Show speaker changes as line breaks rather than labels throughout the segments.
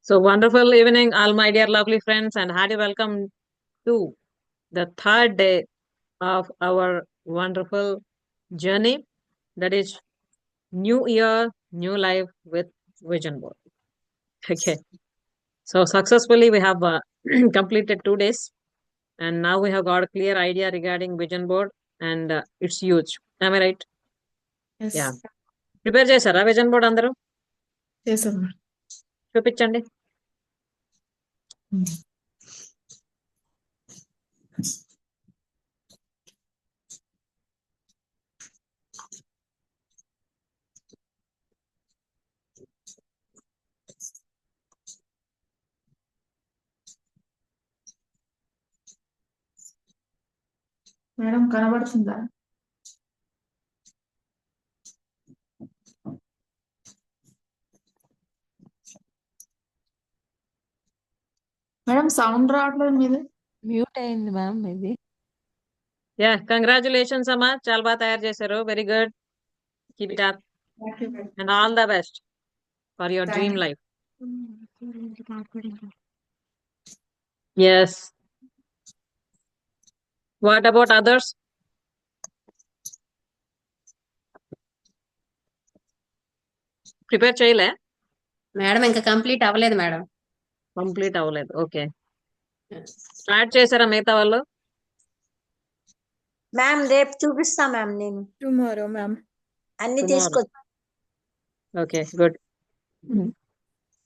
So wonderful evening, all my dear lovely friends, and hearty welcome to the third day of our wonderful journey. That is New Year, New Life with Vision Board. Okay. So successfully we have completed 2 days, and now we have got a clear idea regarding Vision Board, and it's huge. Am I right?
Yes
Yeah. Prepare చేశారా vision board అందరూ?
చేసాను.
చూపించండి.
Madam కనబడుతుందా? Madam sound రావట్లేదు మీది.
Mute అయింది ma'am ఇది.
Yeah, congratulations అమ్మా, చాలా బాగా తయారు చేశారు. Very good, keep it up and all the best for your dream life. Yes, what about others? Prepare చేయలే?
మేడం ఇంకా కంప్లీట్ అవ్వలేదు మేడం.
కంప్లీట్ అవ్వలేదు. ఓకే, స్టార్ట్ చేశారా మిగతా వాళ్ళు?
మ్యామ్ రేపు చూపిస్తా మ్యామ్. నేను
టుమారో మ్యామ్.
అన్ని
Tomorrow.
తీసుకొచ్చి
ఓకే, గుడ్.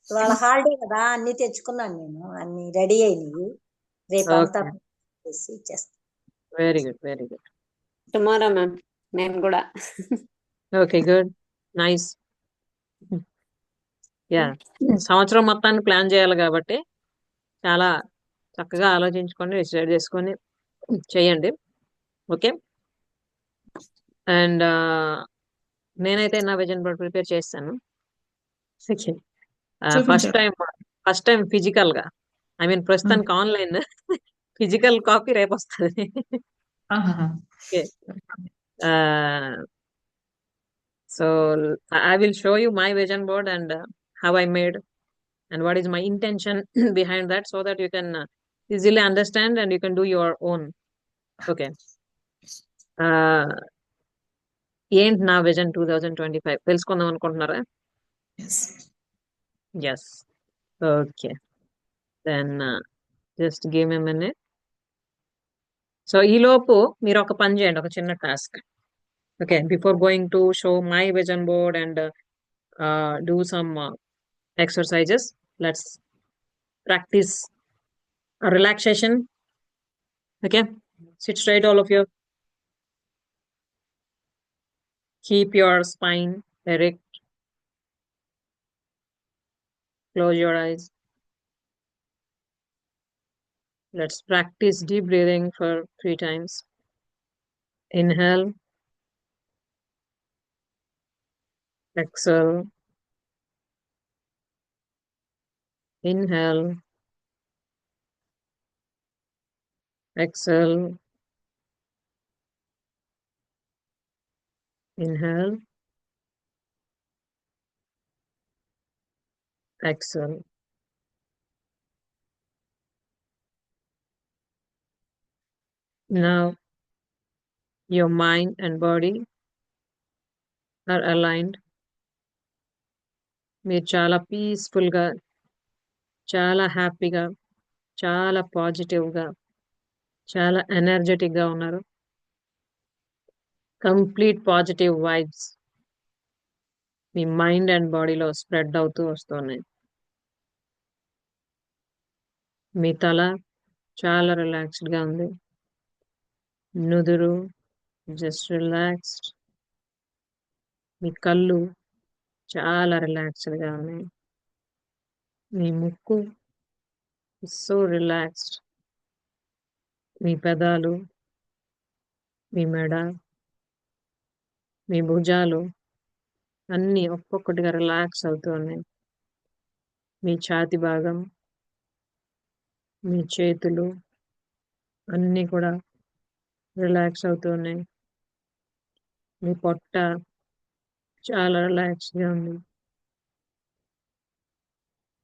వాళ్ళ హాలిడే కదా, అన్ని తెచ్చుకున్నాను. నేను అన్ని రెడీ అయినవి. రేపు అంతా
ఓకే,
చేసి ఇచ్చేస్తా.
Very good, very good.
Tomorrow ma'am నేను కూడా.
Okay, good, nice. యా, సంవత్సరం మొత్తాన్ని ప్లాన్ చేయాలి కాబట్టి చాలా చక్కగా ఆలోచించుకొని డిసైడ్ చేసుకొని చేయండి. ఓకే. అండ్ నేనైతే నా విజన్ బోర్డ్ ప్రిపేర్ చేస్తాను. ఫస్ట్
చూపించారు.
టైం ఫిజికల్ గా, ఐ మీన్ ప్రస్తుతానికి ఆన్లైన్. ఫిజికల్ కాపీ రేపు వస్తుంది. Okay. So I will show you my vision board and how I made and what is my intention behind that, so that you can easily understand and you can do your own. Okay. ఏంటి నా vision 2025 తెలుసుకుందాం అనుకుంటున్నారా? Yes. Okay, then just give me minute. So ఈ లోపు మీరు ఒక పని చేయండి, ఒక చిన్న task. Okay, before going to show my vision board and do some exercises, let's practice a relaxation. Okay, sit straight, all of you. Keep your spine erect. Close your eyes. Let's practice deep breathing for 3 times. Inhale. Exhale. Inhale. Exhale. Inhale. Exhale. Now your mind and body are aligned. మీరు చాలా పీస్ఫుల్గా, చాలా హ్యాపీగా, చాలా పాజిటివ్గా, చాలా ఎనర్జెటిక్గా ఉన్నారు. Complete positive vibes me mind and బాడీలో స్ప్రెడ్ అవుతూ వస్తున్నాయి. మీ తల చాలా రిలాక్స్డ్గా ఉంది. నుదురు జస్ట్ రిలాక్స్డ్. మీ కళ్ళు చాలా రిలాక్స్డ్గా ఉన్నాయి. మీ ముక్కు సో రిలాక్స్డ్. మీ పెదాలు, మీ మెడ, మీ భుజాలు అన్నీ ఒక్కొక్కటిగా రిలాక్స్ అవుతూ ఉన్నాయి. మీ ఛాతి భాగం, మీ చేతులు అన్నీ కూడా రిలాక్స్ అవుతూ ఉన్నాయి. మీ పొట్ట చాలా రిలాక్స్గా ఉంది.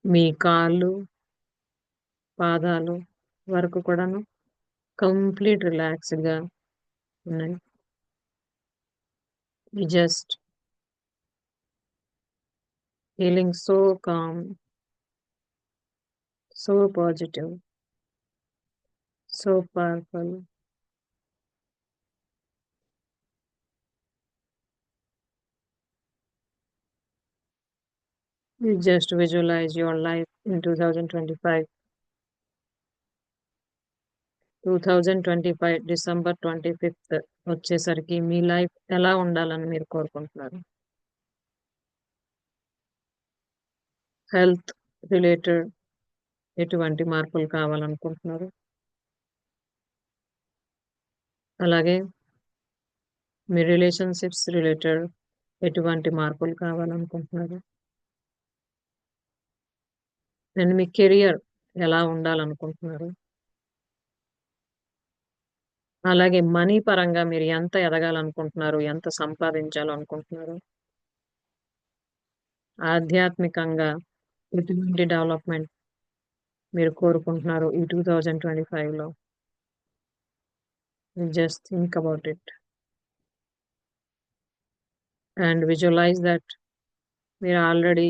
మీ కాళ్ళు పాదాలు వరకు కూడాను కంప్లీట్ రిలాక్స్డ్గా ఉన్నాయి. You just feeling so calm, so positive, so powerful. You just visualize your life in 2025. 2025 December 25th వచ్చేసరికి మీ లైఫ్ ఎలా ఉండాలని మీరు కోరుకుంటున్నారు? హెల్త్ రిలేటెడ్ ఎటువంటి మార్పులు కావాలనుకుంటున్నారు? అలాగే మీ రిలేషన్షిప్స్ రిలేటెడ్ ఎటువంటి మార్పులు కావాలనుకుంటున్నారు? అండ్ మీ కెరియర్ ఎలా ఉండాలనుకుంటున్నారు? అలాగే మనీ పరంగా మీరు ఎంత ఎదగాలనుకుంటున్నారు? ఎంత సంపాదించాలనుకుంటున్నారు? ఆధ్యాత్మికంగా ఎటువంటి డెవలప్మెంట్ మీరు కోరుకుంటున్నారు ఈ 2025లో? Just think about it and visualise that మీరు ఆల్రెడీ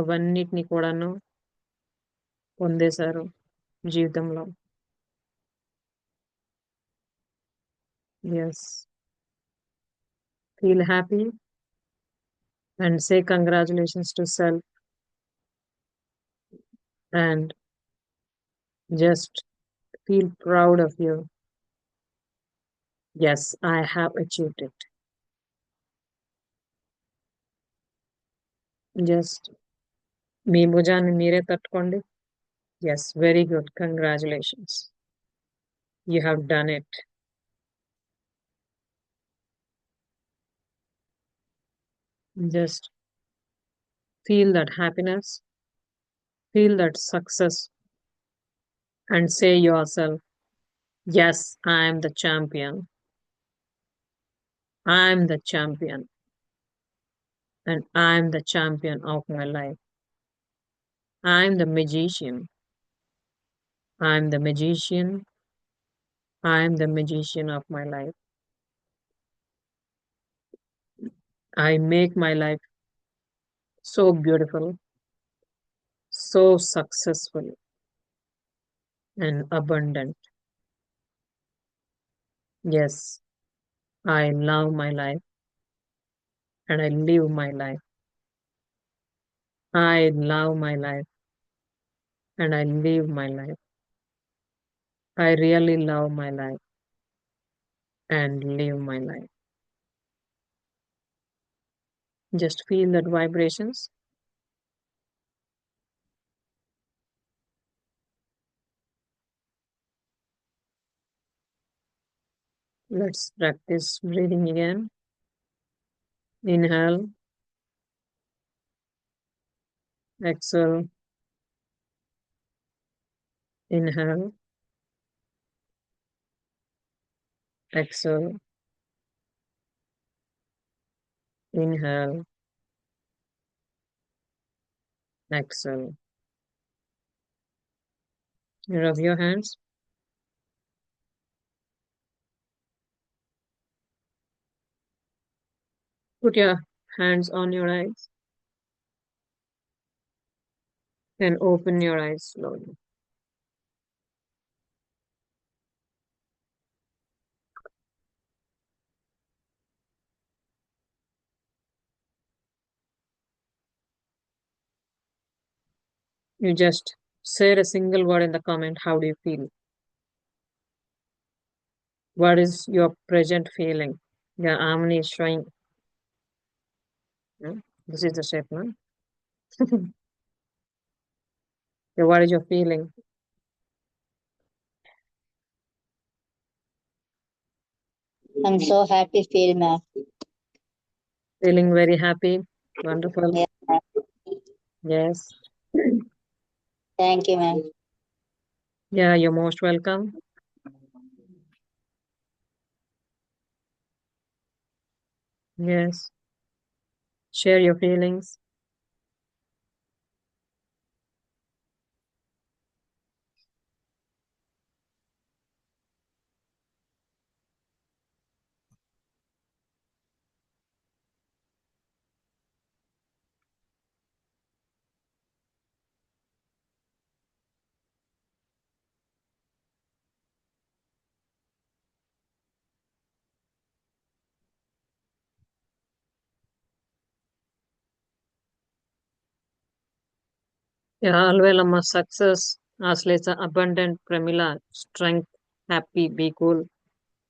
అవన్నిటిని కూడాను పొందేశారు జీవితంలో. Yes, feel happy and say congratulations to self and just feel proud of you. Yes, I have achieved it. Just మీ భుజాన్ని మీరే తట్టుకోండి. Yes, very good. Congratulations. You have done it. Just feel that happiness, feel that success, and say yourself, yes, I am the champion. I am the champion. And I am the champion of my life. I am the magician. I am the magician. I am the magician of my life. I make my life so beautiful, so successful, and abundant. Yes, I love my life and I live my life. I love my life and I live my life. I really love my life and live my life. Just feel that vibrations. Let's practice breathing again. Inhale, exhale, inhale, exhale, inhale, exhale. Rub your hands. Put your hands on your eyes and open your eyes slowly. You just say a single word in the comment. How do you feel? What is your present feeling? Your arm is showing. This is the shape, no? Okay, what is your feeling?
I'm so happy, feel ma'am.
Feeling very happy. Wonderful.
Yeah, ma'am.
Yes.
Thank you, ma'am.
Yeah, you're most welcome. Yes. Share your feelings. Alvelama success, Aslesa abundant, Premila strength, happy, be cool.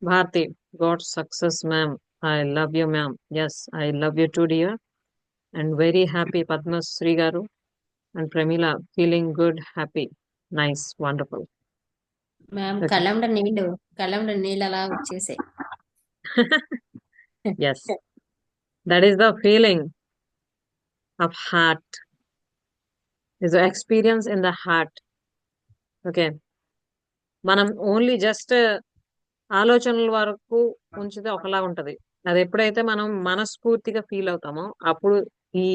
Bharti, God success, ma'am. I love you, ma'am. Yes, I love you too, dear. And very happy, Padma Sri Garu. And Premila, feeling good, happy. Nice, wonderful.
Ma'am
Okay.
కళ్ళంలో నీళ్ళు అలా వచ్చేసాయి.
Yes, that is the feeling of heart. Is the experience in the heart. Okay. మనం only just ఆలోచనల వరకు ఉంచితే ఒకలా ఉంటది. అది ఎప్పుడైతే మనం మనస్ఫూర్తిగా ఫీల్ అవుతామో అప్పుడు ఈ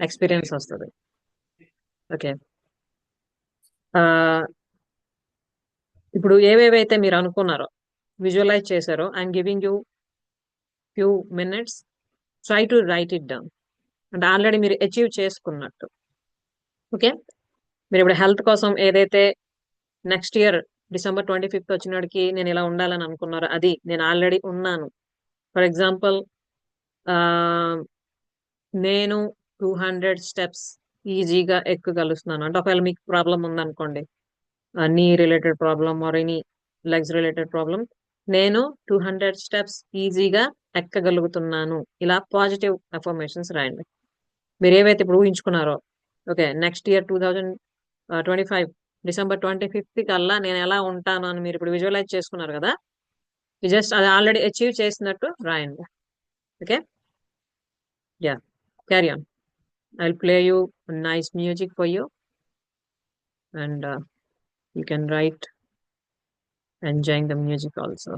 ఎక్స్పీరియన్స్ వస్తుంది. ఓకే. ఇప్పుడు ఏవేవైతే మీరు అనుకున్నారో విజువలైజ్ చేశారో I'm giving you few minutes, try to right it down. అంటే ఆల్రెడీ మీరు అచీవ్ చేసుకున్నట్టు. ఓకే. మీరు ఇప్పుడు హెల్త్ కోసం ఏదైతే నెక్స్ట్ ఇయర్ December 25th వచ్చినోడికి నేను ఇలా ఉండాలని అనుకున్నారో అది నేను ఆల్రెడీ ఉన్నాను. ఫర్ ఎగ్జాంపుల్ నేను 200 స్టెప్స్ ఈజీగా ఎక్కగలుగుతున్నాను. అంటే ఒకవేళ మీకు ప్రాబ్లం ఉందనుకోండి, నీ related problem or any legs related problem, నేను 200 స్టెప్స్ ఈజీగా ఎక్కగలుగుతున్నాను. ఇలా పాజిటివ్ అఫర్మేషన్స్ రాయండి. మీరు ఏవైతే ఇప్పుడు ఊహించుకున్నారో, okay, next year 2025 December 25th కల్లా నేను ఎలా ఉంటాను అని మీరు ఇప్పుడు విజువలైజ్ చేసుకున్నారు కదా, జస్ట్ అది ఆల్రెడీ అచీవ్ చేసినట్టు రాయండి. Okay. Yeah, carry on. I'll play you nice music for you, and you can write enjoying the music also.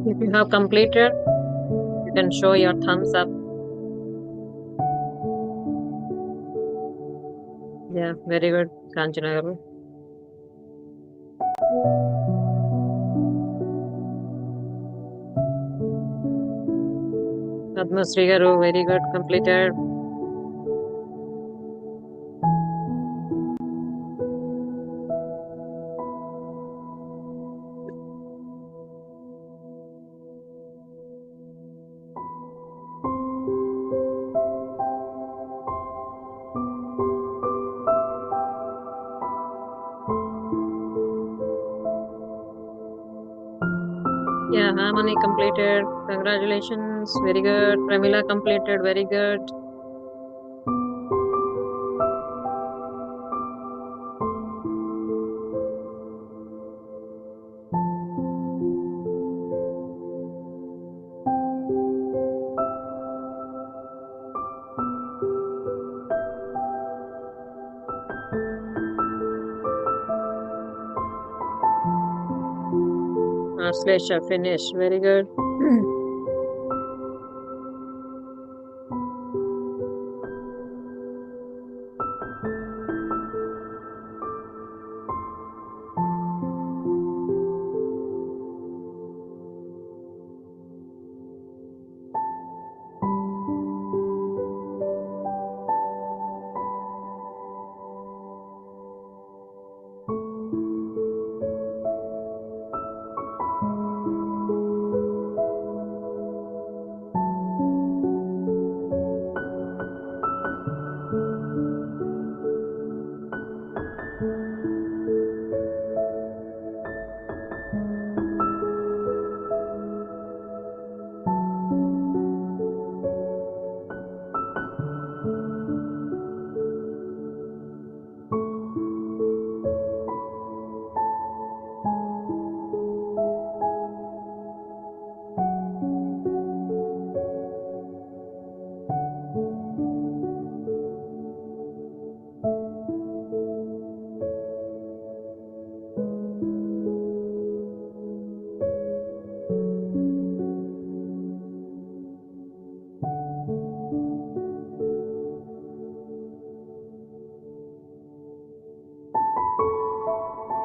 If you have completed, you can show your thumbs up. Yeah, very good, Kanchana garu. Padmasri garu, very good, completed. Yeah, Harmony completed. Congratulations. Very good. Pramila completed. Very good. Ashlesha finished. Very good.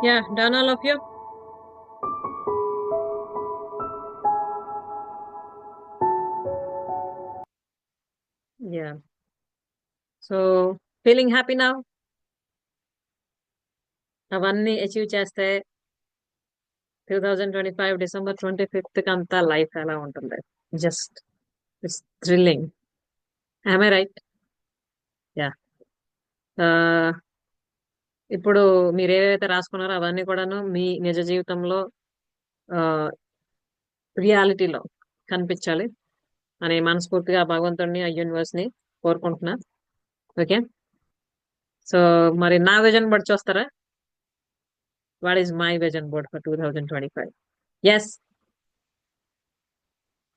Yeah, done all of you? Yeah. So, feeling happy now? అవన్నీ achieve చేస్తే 2025 December 25th కి అంతా life ఎలా ఉంటుంది? Just it's thrilling. I right? Yeah. ఇప్పుడు మీరు ఏవైతే రాసుకున్నారో అవన్నీ కూడాను మీ నిజ జీవితంలో రియాలిటీలో కనిపించాలి అని మనస్ఫూర్తిగా భగవంతుడిని ఆ యూనివర్స్ ని కోరుకుంటున్నా. ఓకే, సో మరి నా విజన్ బోర్డ్ చూస్తారా? What is my vision board for 2025? Yes,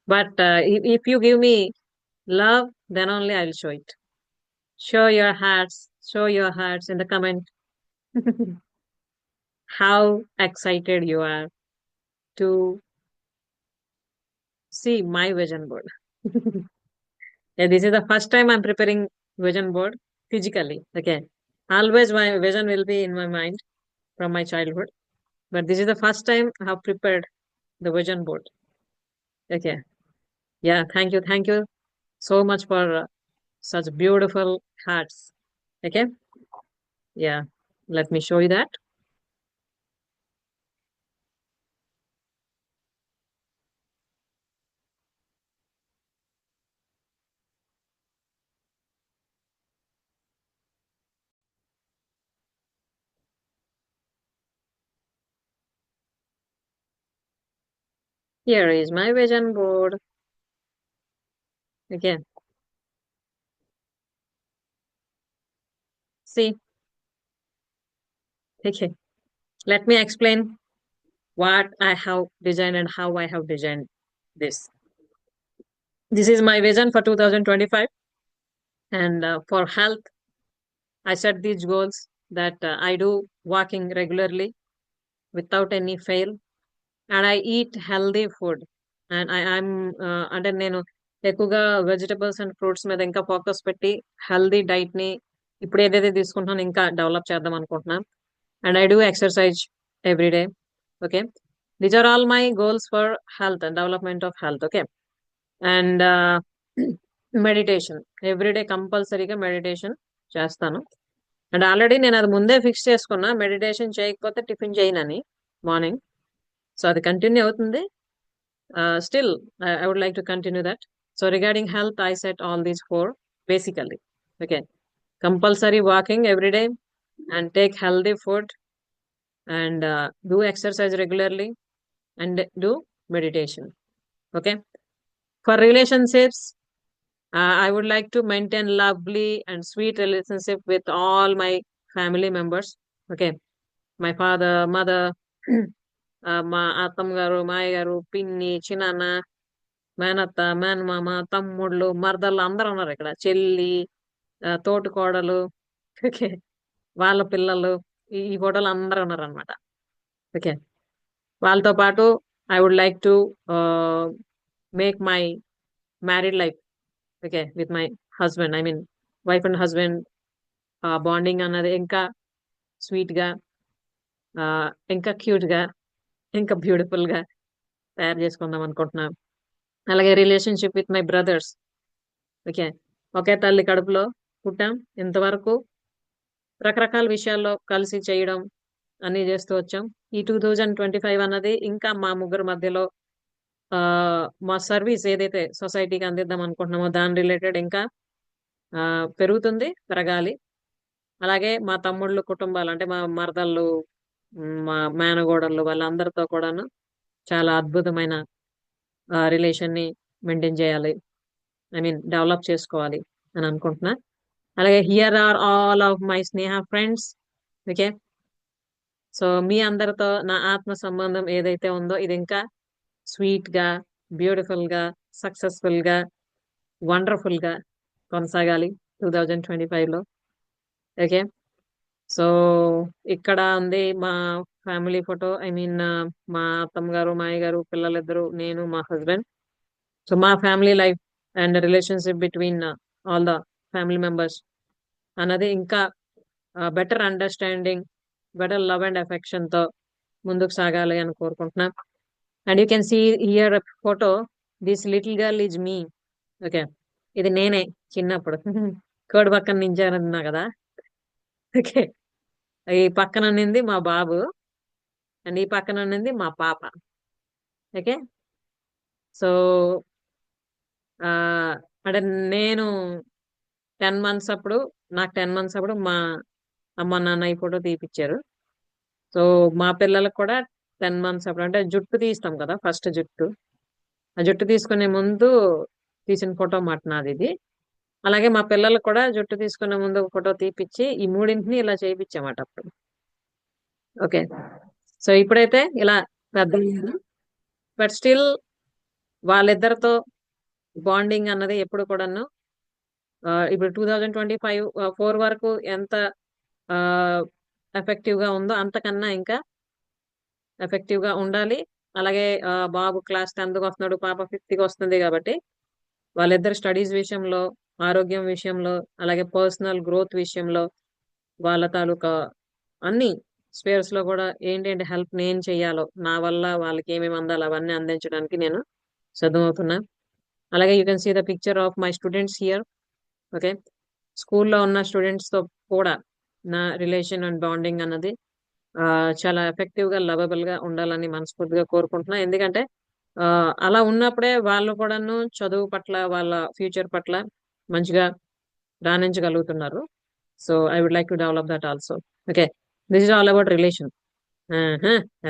but if you give me love, then only I will show it. Show your hearts in the comment. How excited you are to see my vision board. Yeah, this is the first time I'm preparing vision board physically. Okay, always my vision will be in my mind from my childhood, but this is the first time I have prepared the vision board. Okay, yeah, thank you so much for such beautiful hearts. Okay, yeah, let me show you that. Here is my vision board. Okay, see, okay, let me explain what I have designed and how I have designed this. This is my vision for 2025, and for health, I set these goals that I do walking regularly without any fail, and I eat healthy food. And I'm అంటే నేను ఎక్కువగా vegetables and fruits మీద ఇంకా focus పెట్టి healthy diet ని ఇప్పుడు ఏదైతే తీసుకుంటున్నాను ఇంకా డెవలప్ చేద్దాం అనుకుంటున్నాను. And I do exercise every day. Okay, these are all my goals for health and development of health. Okay, and meditation everyday కంపల్సరీగా మెడిటేషన్ చేస్తాను. అండ్ ఆల్రెడీ నేను అది ముందే ఫిక్స్ చేసుకున్నా, మెడిటేషన్ చేయకపోతే టిఫిన్ చేయనని మార్నింగ్. సో అది కంటిన్యూ అవుతుంది. Still I would like to continue that. So regarding health, I set all these 4 basically. Okay, compulsory walking every day and take healthy food and do exercise regularly and do meditation. Okay, for relationships, I would like to maintain lovely and sweet relationship with all my family members. Okay, my father, mother, మా అత్తమ్మ గారు, మాయ గారు, పిన్ని, చిన్నాన్న, మేనత్త, మేనమామ, తమ్ముళ్ళు, మరదళ్ళు అందరూ ఉన్నారు ఇక్కడ. చెల్లి, తోటి కోడలు, ఓకే, వాళ్ళ పిల్లలు, ఈ ఫోటోలు అందరూ ఉన్నారు అనమాట. ఓకే, వాళ్ళతో పాటు I would like to make my married life, okay, with my husband. I mean wife and husband bonding అన్నది ఇంకా స్వీట్ గా, ఇంకా క్యూట్ గా, ఇంకా బ్యూటిఫుల్ గా తయారు చేసుకుందాం అనుకుంటున్నాం. అలాగే relationship with my brothers. Okay, ఒకే తల్లి కడుపులో పుట్టాం, ఇంతవరకు రకరకాల విషయాల్లో కలిసి చేయడం అన్ని చేస్తూ వచ్చాం. ఈ 2025 అన్నది ఇంకా మా ముగ్గురు మధ్యలో మా సర్వీస్ ఏదైతే సొసైటీకి అందిద్దాం అనుకుంటున్నామో దాని రిలేటెడ్ ఇంకా పెరుగుతుంది, పెరగాలి. అలాగే మా తమ్ముళ్ళు కుటుంబాలు అంటే మా మరదళ్ళు, మా మేనగోడళ్ళు, వాళ్ళందరితో కూడాను చాలా అద్భుతమైన రిలేషన్ ని మెయింటైన్ చేయాలి, ఐ మీన్ డెవలప్ చేసుకోవాలి అని అనుకుంటున్నా. అలాగే here are all of my స్నేహ ఫ్రెండ్స్. ఓకే, సో మీ అందరితో నా ఆత్మ సంబంధం ఏదైతే ఉందో ఇది ఇంకా స్వీట్ గా, బ్యూటిఫుల్ గా, సక్సెస్ఫుల్ గా, వండర్ఫుల్ గా కొనసాగాలి 2025 లో. ఓకే, సో ఇక్కడ ఉంది మా ఫ్యామిలీ ఫోటో. ఐ మీన్ మా అత్తమ్మ గారు, మాయ గారు, పిల్లలిద్దరు, నేను, మా హస్బెండ్. సో మా family life and relationship between all the family members అన్నది ఇంకా better understanding better love and affection తో ముందుకు సాగాలి అని కోరుకుంటున్నా. And you can see here photo, this little girl is me. Okay, ఇది నేనే చిన్నప్పుడు కోడి పక్కన నించానన్నా కదా. ఓకే, ఈ పక్కన ఉన్నింది మా బాబు అండ్ ఈ పక్కన ఉన్నింది మా పాప. ఓకే, సో అంటే నేను 10 months అప్పుడు, నాకు 10 months అప్పుడు మా అమ్మ నాన్న ఈ ఫోటో తీపిచ్చారు. సో మా పిల్లలకు కూడా 10 months అప్పుడు, అంటే జుట్టు తీస్తాం కదా ఫస్ట్ జుట్టు, ఆ జుట్టు తీసుకునే ముందు తీసిన ఫోటో మాట నాది ఇది. అలాగే మా పిల్లలకు కూడా జుట్టు తీసుకునే ముందు ఒక ఫోటో తీపిచ్చి ఈ మూడింటిని ఇలా చేయించామాట అప్పుడు. ఓకే, సో ఇప్పుడైతే ఇలా పెద్ద, బట్ స్టిల్ వాళ్ళిద్దరితో బాండింగ్ అన్నది ఎప్పుడు కూడాను ఇప్పుడు 2025 వరకు ఎంత ఎఫెక్టివ్ గా ఉందో అంతకన్నా ఇంకా ఎఫెక్టివ్ గా ఉండాలి. అలాగే బాబు క్లాస్ 10th వస్తున్నాడు, పాప 5th వస్తుంది కాబట్టి వాళ్ళిద్దరు స్టడీస్ విషయంలో, ఆరోగ్యం విషయంలో, అలాగే పర్సనల్ గ్రోత్ విషయంలో, వాళ్ళ తాలూకా అన్ని స్పేర్స్ లో కూడా ఏంటంటే హెల్ప్ నేను చెయ్యాలో, నా వల్ల వాళ్ళకి ఏమేమి అందాలో అవన్నీ అందించడానికి నేను సిద్ధమవుతున్నా. అలాగే you can see the picture of my students here. Okay, స్కూల్లో ఉన్న స్టూడెంట్స్ తో కూడా నా రిలేషన్ అండ్ బాండింగ్ అన్నది చాలా ఎఫెక్టివ్ గా లవబుల్ గా ఉండాలని మనస్ఫూర్తిగా కోరుకుంటున్నా. ఎందుకంటే అలా ఉన్నప్పుడే వాళ్ళు కూడాను చదువు పట్ల, వాళ్ళ ఫ్యూచర్ పట్ల మంచిగా రాణించగలుగుతున్నారు. So I would like to develop that also. Okay, this is all about relation.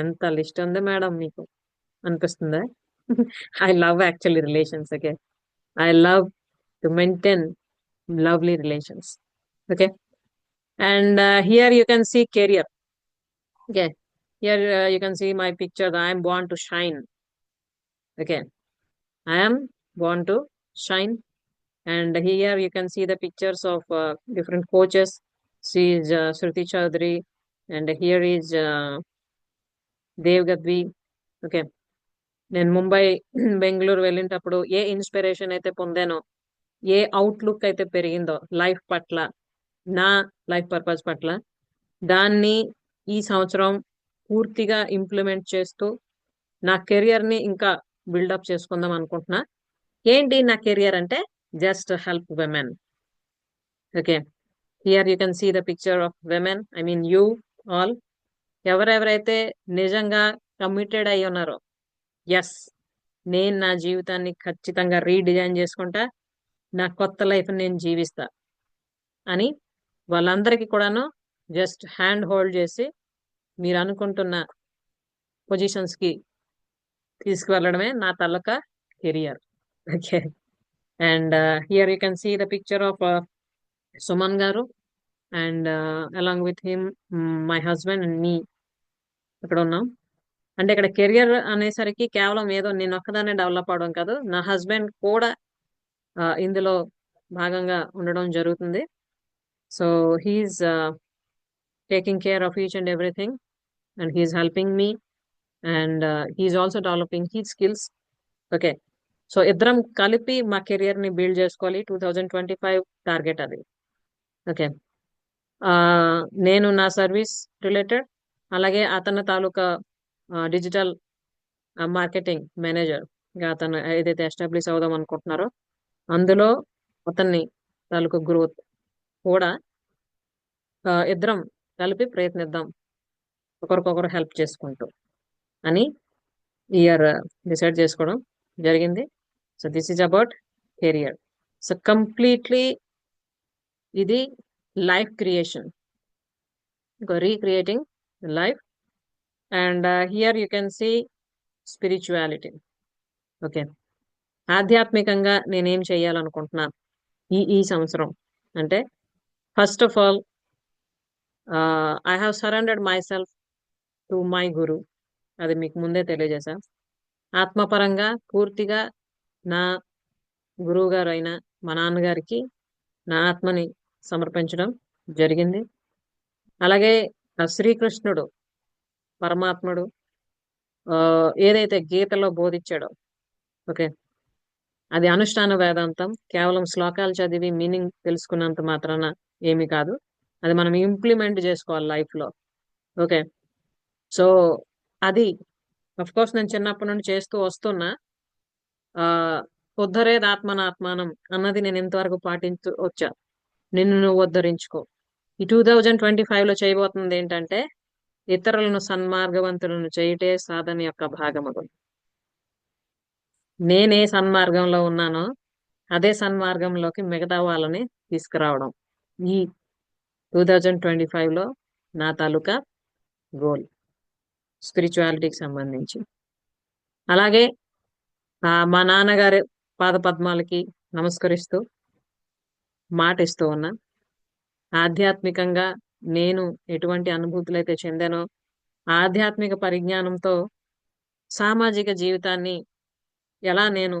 ఎంత లిస్ట్ ఉంది మేడం మీకు అనిపిస్తుందా? I love actually relations. Okay, I love to maintain lovely relations. Okay, and here you can see career. Okay, here you can see my picture. I am born to shine. Okay, I am born to shine. And here you can see the pictures of different coaches. She is Shruti Chaudhary, and here is Dev Gadvi. Okay, నేను ముంబై బెంగళూరు వెళ్ళినప్పుడు ఏ inspiration అయితే పొందానో, ఏ outlook అయితే పెరిగిందో life పట్ల, నా life purpose పట్ల, దాన్ని ఈ సంవత్సరం పూర్తిగా ఇంప్లిమెంట్ చేస్తూ నా కెరియర్ ని ఇంకా బిల్డప్ చేసుకుందాం అనుకుంటున్నా. ఏంటి నా కెరియర్ అంటే just help women. Okay, here you can see the picture of women, I mean you all. ఎవరెవరైతే నిజంగా కమిటెడ్ అయి ఉన్నారో, ఎస్ నేను నా జీవితాన్ని ఖచ్చితంగా రీడిజైన్ చేసుకుంటా, నా కొత్త లైఫ్ నేను జీవిస్తా అని వాళ్ళందరికీ కూడాను జస్ట్ హ్యాండ్ హోల్డ్ చేసి మీరు అనుకుంటున్న పొజిషన్స్ కి తీసుకువెళ్ళడమే నా తాలూకా career. Okay, and here you can see the picture of Suman garu and along with him my husband and me ఇక్కడ ఉన్నాం. అంటే ఇక్కడ కెరియర్ అనేసరికి కేవలం ఏదో నేను ఒక్కదాన్నే డెవలప్ అవడం కాదు, నా హస్బెండ్ కూడా ఇందులో భాగంగా ఉండడం జరుగుతుంది. So he's taking care of each and everything and he's helping me and he's also developing he skills. Okay, so ఇద్దరం కలిపి మా కెరియర్ ని బిల్డ్ చేసుకోవాలి. 2025 టార్గెట్ అది. ఓకే, నేను నా సర్వీస్ రిలేటెడ్, అలాగే అతని తాలూకా డిజిటల్ మార్కెటింగ్ మేనేజర్ గా అతను ఏదైతే ఎస్టాబ్లిష్ అవుదాం అనుకుంటున్నారో అందులో అతన్ని తాలూకా గ్రోత్ కూడా ఇద్దరం కలిపి ప్రయత్నిద్దాం, ఒకరికొకరు హెల్ప్ చేసుకుంటూ అని ఇయర్ డిసైడ్ చేసుకోవడం జరిగింది. So this is about career. So completely ఇది life creation, recreating life. And here you can see spirituality. Okay, ఆధ్యాత్మికంగా నేనేం చేయాలనుకుంటున్నాను ఈ సంవత్సరం అంటే, first of all I have surrendered myself to my guru. అది మీకు ముందే తెలియజేశా. ఆత్మపరంగా పూర్తిగా నా గురువు గారు అయిన మా నాన్నగారికి నా ఆత్మని సమర్పించడం జరిగింది. అలాగే శ్రీకృష్ణుడు పరమాత్ముడు ఏదైతే గీతలో బోధించాడో, ఓకే, అది అనుష్ఠాన వేదాంతం. కేవలం శ్లోకాలు చదివి మీనింగ్ తెలుసుకున్నంత మాత్రాన ఏమి కాదు, అది మనం ఇంప్లిమెంట్ చేసుకోవాలి లైఫ్ లో. ఓకే. సో అది అఫ్ కోర్స్ నేను చిన్నప్పటి నుండి చేస్తూ వస్తున్నా. ఆ ఉద్ధరేద్ ఆత్మనాత్మానం అన్నది నేను ఇంతవరకు పాటించు వచ్చా. నిన్ను నువ్వు ఉద్ధరించుకో. ఈ 2025 లో చేయబోతుంది ఏంటంటే ఇతరులను సన్మార్గవంతులను చేయుటే సాధన యొక్క భాగమగు. నేనే సన్మార్గంలో ఉన్నానో అదే సన్మార్గంలోకి మిగతా వాళ్ళని తీసుకురావడం ఈ 2025 లో నా తాలూకా గోల్ స్పిరిచువాలిటీకి సంబంధించి. అలాగే మా నాన్నగారి పాద పద్మాలకి నమస్కరిస్తూ మాట ఇస్తూ ఉన్నా. ఆధ్యాత్మికంగా నేను ఎటువంటి అనుభూతులు అయితే చెందానో ఆధ్యాత్మిక పరిజ్ఞానంతో సామాజిక జీవితాన్ని ఎలా నేను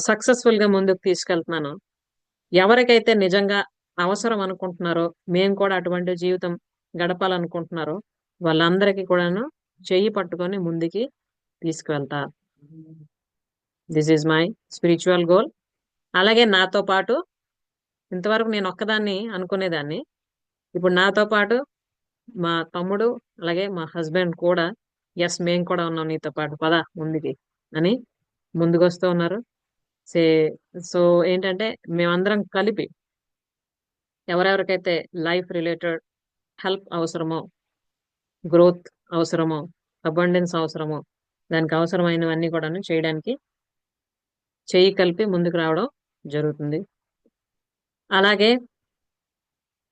సక్సెస్ఫుల్ గా ముందుకు తీసుకెళ్తున్నానో, ఎవరికైతే నిజంగా అవసరం అనుకుంటున్నారో, మేము కూడా అటువంటి జీవితం గడపాలనుకుంటున్నారో వాళ్ళందరికీ కూడాను చెయ్యి పట్టుకొని ముందుకి తీసుకువెళ్తా. This is my spiritual goal. అలాగే నాతో పాటు ఇంతవరకు నేను ఒక్కదాన్ని అనుకునేదాన్ని. ఇప్పుడు నాతో పాటు మా తమ్ముడు అలాగే మా హస్బెండ్ కూడా ఎస్ మేము కూడా ఉన్నాం నీతో పాటు పద ముందుకి అని ముందుకొస్తూ ఉన్నారు. సే సో ఏంటంటే మేమందరం కలిపి ఎవరెవరికైతే లైఫ్ రిలేటెడ్ హెల్ప్ అవసరమో, గ్రోత్ అవసరమో, అబండెన్స్ అవసరమో, దానికి అవసరమైనవన్నీ కూడాను చేయడానికి చెయ్యి కలిపి ముందుకు రావడం జరుగుతుంది. అలాగే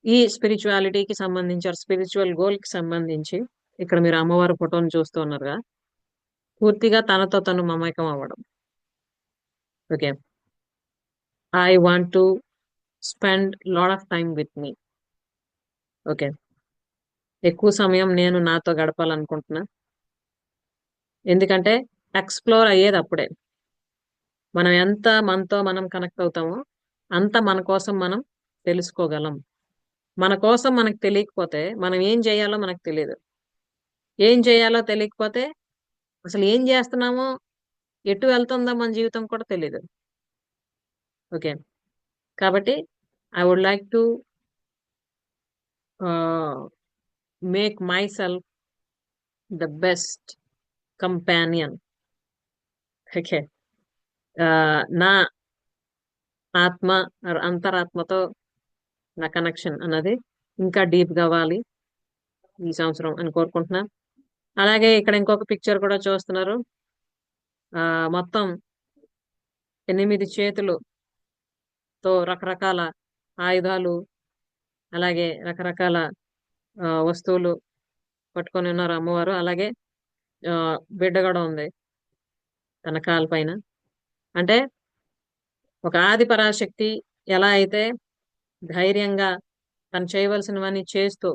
ఈ స్పిరిచువాలిటీకి సంబంధించి స్పిరిచువల్ గోల్ కి సంబంధించి ఇక్కడ మీరు అమ్మవారి ఫోటోని చూస్తూ ఉన్నారుగా, పూర్తిగా తనతో తను మమేకం అవ్వడం. Okay, I want to spend lot of time with me. Okay, ఎక్కువ సమయం నేను నాతో గడపాలనుకుంటున్నా. ఎందుకంటే ఎక్స్ప్లోర్ అయ్యేది అప్పుడే. మనం ఎంత మనతో మనం కనెక్ట్ అవుతామో అంత మన కోసం మనం తెలుసుకోగలం. మన కోసం మనకు తెలియకపోతే మనం ఏం చేయాలో మనకు తెలియదు. ఏం చేయాలో తెలియకపోతే అసలు ఏం చేస్తున్నామో, ఎటు వెళ్తుందో మన జీవితం కూడా తెలియదు. ఓకే, కాబట్టి I would like to make my self the best companion. Okay, నా ఆత్మ అంతరాత్మతో నా కనెక్షన్ అన్నది ఇంకా డీప్ కావాలి ఈ సంవత్సరం అని కోరుకుంటున్నా. అలాగే ఇక్కడ ఇంకొక పిక్చర్ కూడా చూస్తున్నారు. మొత్తం 8 చేతులతో రకరకాల ఆయుధాలు అలాగే రకరకాల వస్తువులు పట్టుకొని ఉన్నారు అమ్మవారు. అలాగే బిడ్డ కూడా ఉంది తన కాలు పైన. అంటే ఒక ఆది పరాశక్తి ఎలా అయితే ధైర్యంగా తను చేయవలసినవన్నీ చేస్తూ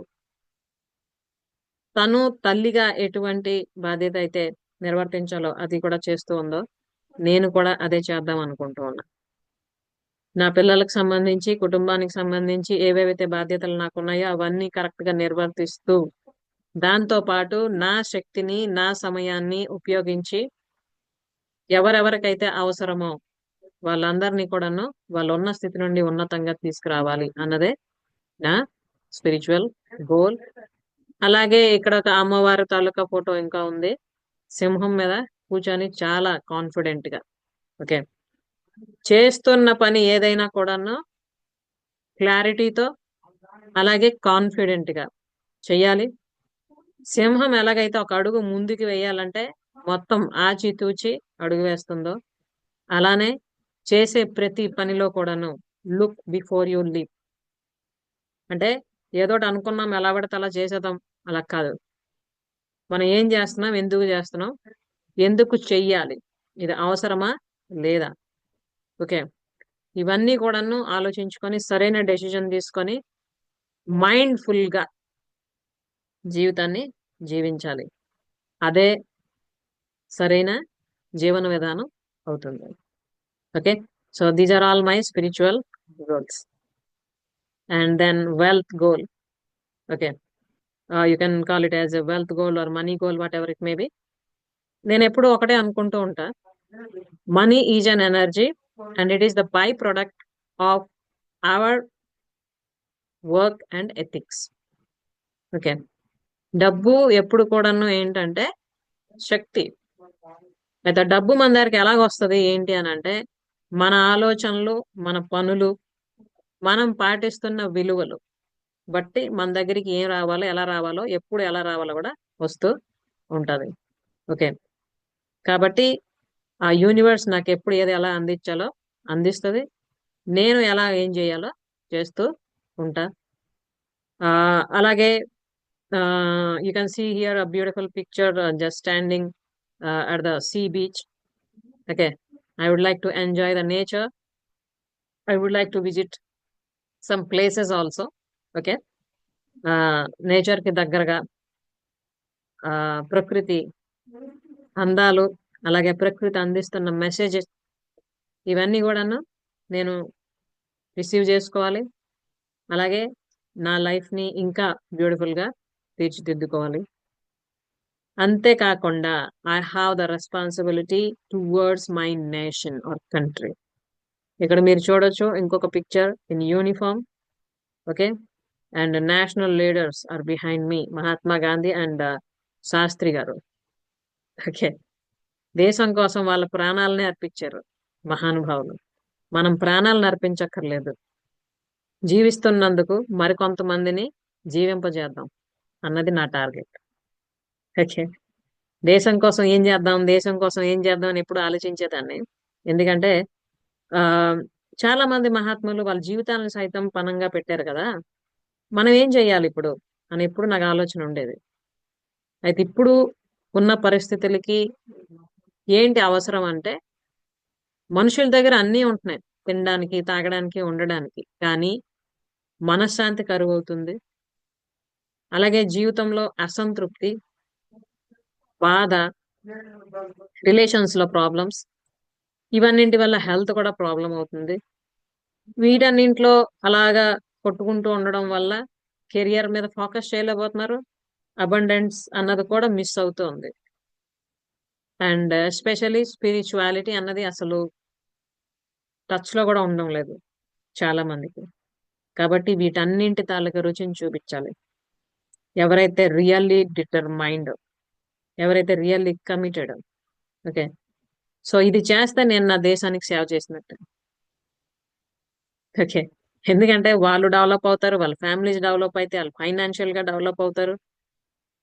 తను తల్లిగా ఎటువంటి బాధ్యత అయితే నిర్వర్తించాలో అది కూడా చేస్తూ ఉందో, నేను కూడా అదే చేద్దాం అనుకుంటూ ఉన్నా. నా పిల్లలకు సంబంధించి కుటుంబానికి సంబంధించి ఏవేవైతే బాధ్యతలు నాకున్నాయో అవన్నీ కరెక్ట్ గా నిర్వర్తిస్తూ దాంతో పాటు నా శక్తిని నా సమయాన్ని ఉపయోగించి ఎవరెవరికైతే అవసరమో వాళ్ళందరినీ కూడాను వాళ్ళు ఉన్న స్థితి నుండి ఉన్నతంగా తీసుకురావాలి అన్నదే నా స్పిరిచువల్ గోల్. అలాగే ఇక్కడ ఒక అమ్మవారి తాలూకా ఫోటో ఇంకా ఉంది, సింహం మీద కూర్చొని చాలా కాన్ఫిడెంట్ గా. ఓకే, చేస్తున్న పని ఏదైనా కూడాను క్లారిటీతో అలాగే కాన్ఫిడెంట్ గా చెయ్యాలి. సింహం ఎలాగైతే ఒక అడుగు ముందుకు వేయాలంటే మొత్తం ఆచితూచి అడుగు వేస్తుందో, అలానే చేసే ప్రతి పనిలో కూడాను లుక్ బిఫోర్ యూ లీప్. అంటే ఏదోటి అనుకున్నాం ఎలా పడితే అలా చేసేద్దాం అలా కాదు. మనం ఏం చేస్తున్నాం, ఎందుకు చేస్తున్నాం, ఎందుకు చెయ్యాలి, ఇది అవసరమా లేదా. ఓకే, ఇవన్నీ కూడాను ఆలోచించుకొని సరైన డెసిజన్ తీసుకొని మైండ్ఫుల్ గా జీవితాన్ని జీవించాలి. అదే సరైన జీవన విధానం అవుతుంది. Okay, so these are all my spiritual goals. And then wealth goal. Okay, you can call it as a wealth goal or money goal, whatever it may be. నేను ఎప్పుడూ ఒకటే అనుకుంటూ ఉంటా, money is an energy and it is the by product of our work and ethics. Okay, డబ్బు ఎప్పుడు కూడాను ఏంటంటే శక్తి. అయితే డబ్బు మన దగ్గరికి ఎలాగొస్తుంది ఏంటి అని అంటే మన ఆలోచనలు, మన పనులు, మనం పాటిస్తున్న విలువలు బట్టి మన దగ్గరికి ఏం రావాలో, ఎలా రావాలో, ఎప్పుడు ఎలా రావాలో కూడా వస్తూ ఉంటది. ఓకే. కాబట్టి ఆ యూనివర్స్ నాకు ఎప్పుడు ఏది ఎలా అందించాలో అందిస్తుంది. నేను ఎలా ఏం చేయాలో చేస్తూ ఉంటా. అలాగే you can see here a beautiful picture just standing at the sea beach. Okay, I would like to enjoy the nature. I would like to visit some places also. Okay, nature కి దగ్గరగా ప్రకృతి అందాలు, అలాగే ప్రకృతి అందిస్తున్న messages ఇవన్నీ కూడాను నేను రిసీవ్ చేసుకోవాలి. అలాగే నా లైఫ్ ని ఇంకా బ్యూటిఫుల్ గా తీర్చిదిద్దుకోవాలి. అంతేకాకుండా I have the responsibility towards my nation or country. ఇక్కడ మీరు చూడొచ్చు ఇంకొక picture in uniform. Okay, and national leaders are behind me, Mahatma Gandhi and Shastri గారు. ఓకే, దేశం కోసం వాళ్ళ ప్రాణాలని అర్పించారు మహానుభావులు. మనం ప్రాణాలను అర్పించక్కర్లేదు, జీవిస్తున్నందుకు మరికొంతమందిని జీవింపజేద్దాం అన్నది నా టార్గెట్. ఓకే, దేశం కోసం ఏం చేద్దాం, దేశం కోసం ఏం చేద్దాం అని ఎప్పుడు ఆలోచించేదాన్ని. ఎందుకంటే ఆ చాలా మంది మహాత్ములు వాళ్ళ జీవితాలను సైతం పణంగా పెట్టారు కదా, మనం ఏం చెయ్యాలి ఇప్పుడు అని ఎప్పుడు నాకు ఆలోచన ఉండేది. అయితే ఇప్పుడు ఉన్న పరిస్థితులకి ఏంటి అవసరం అంటే మనుషుల దగ్గర అన్నీ ఉంటున్నాయి, తినడానికి, తాగడానికి, ఉండడానికి, కానీ మనశ్శాంతి కరువు అవుతుంది. అలాగే జీవితంలో అసంతృప్తి, బాధ, రిలేషన్స్ లో ప్రాబ్లమ్స్, ఇవన్నింటి వల్ల హెల్త్ కూడా ప్రాబ్లం అవుతుంది. వీటన్నింట్లో అలాగా కొట్టుకుంటూ ఉండడం వల్ల కెరియర్ మీద ఫోకస్ చేయలేకపోతున్నారు. అబండెన్స్ అన్నది కూడా మిస్ అవుతుంది. అండ్ ఎస్పెషల్లీ స్పిరిచువాలిటీ అన్నది అసలు టచ్ లో కూడా ఉండడం లేదు చాలా మందికి. కాబట్టి వీటన్నింటి తాలూకు రుచిని చూపించాలి. ఎవరైతే రియల్లీ డిటర్మైండ్, ఎవరైతే రియల్లీ కమిటెడ్. ఓకే, సో ఇది చేస్తే నేను నా దేశానికి సేవ చేసినట్టు. ఓకే, ఎందుకంటే వాళ్ళు డెవలప్ అవుతారు, వాళ్ళ ఫ్యామిలీస్ డెవలప్ అయితే, వాళ్ళు ఫైనాన్షియల్ గా డెవలప్ అవుతారు,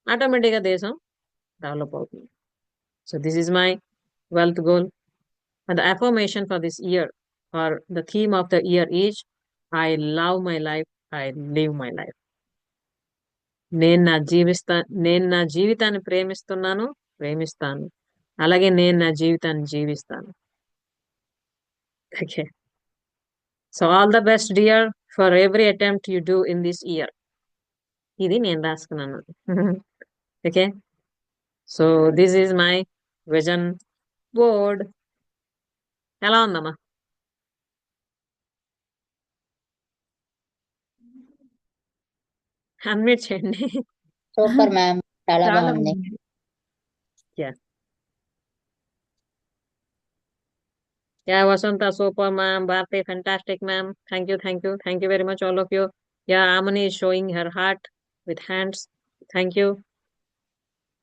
ఆటోమేటిక్ గా దేశం డెవలప్ అవుతుంది. So this is my wealth goal. And the affirmation for this year, or the theme of the year is, I love my life, I live my life. నేను నా జీవితాన్ని ప్రేమిస్తాను, అలాగే నేను నా జీవితాన్ని జీవిస్తాను. Okay, so all the best dear for every attempt you do in this year. ఇది నేను రాసుకున్నాను. Okay, so this is my vision board. ఎలా ఉందమ్మా? అన్మ్యూట్ చేయండి.
సూపర్ మ్యామ్, చాలా
చాలా
బాగుంది.
బాగుంది.
Yeah, Vasanta, super ma'am, Bharti, fantastic ma'am. Thank you, thank you, thank you very much, all of you. Yeah, Amani is showing her heart with hands. Thank you.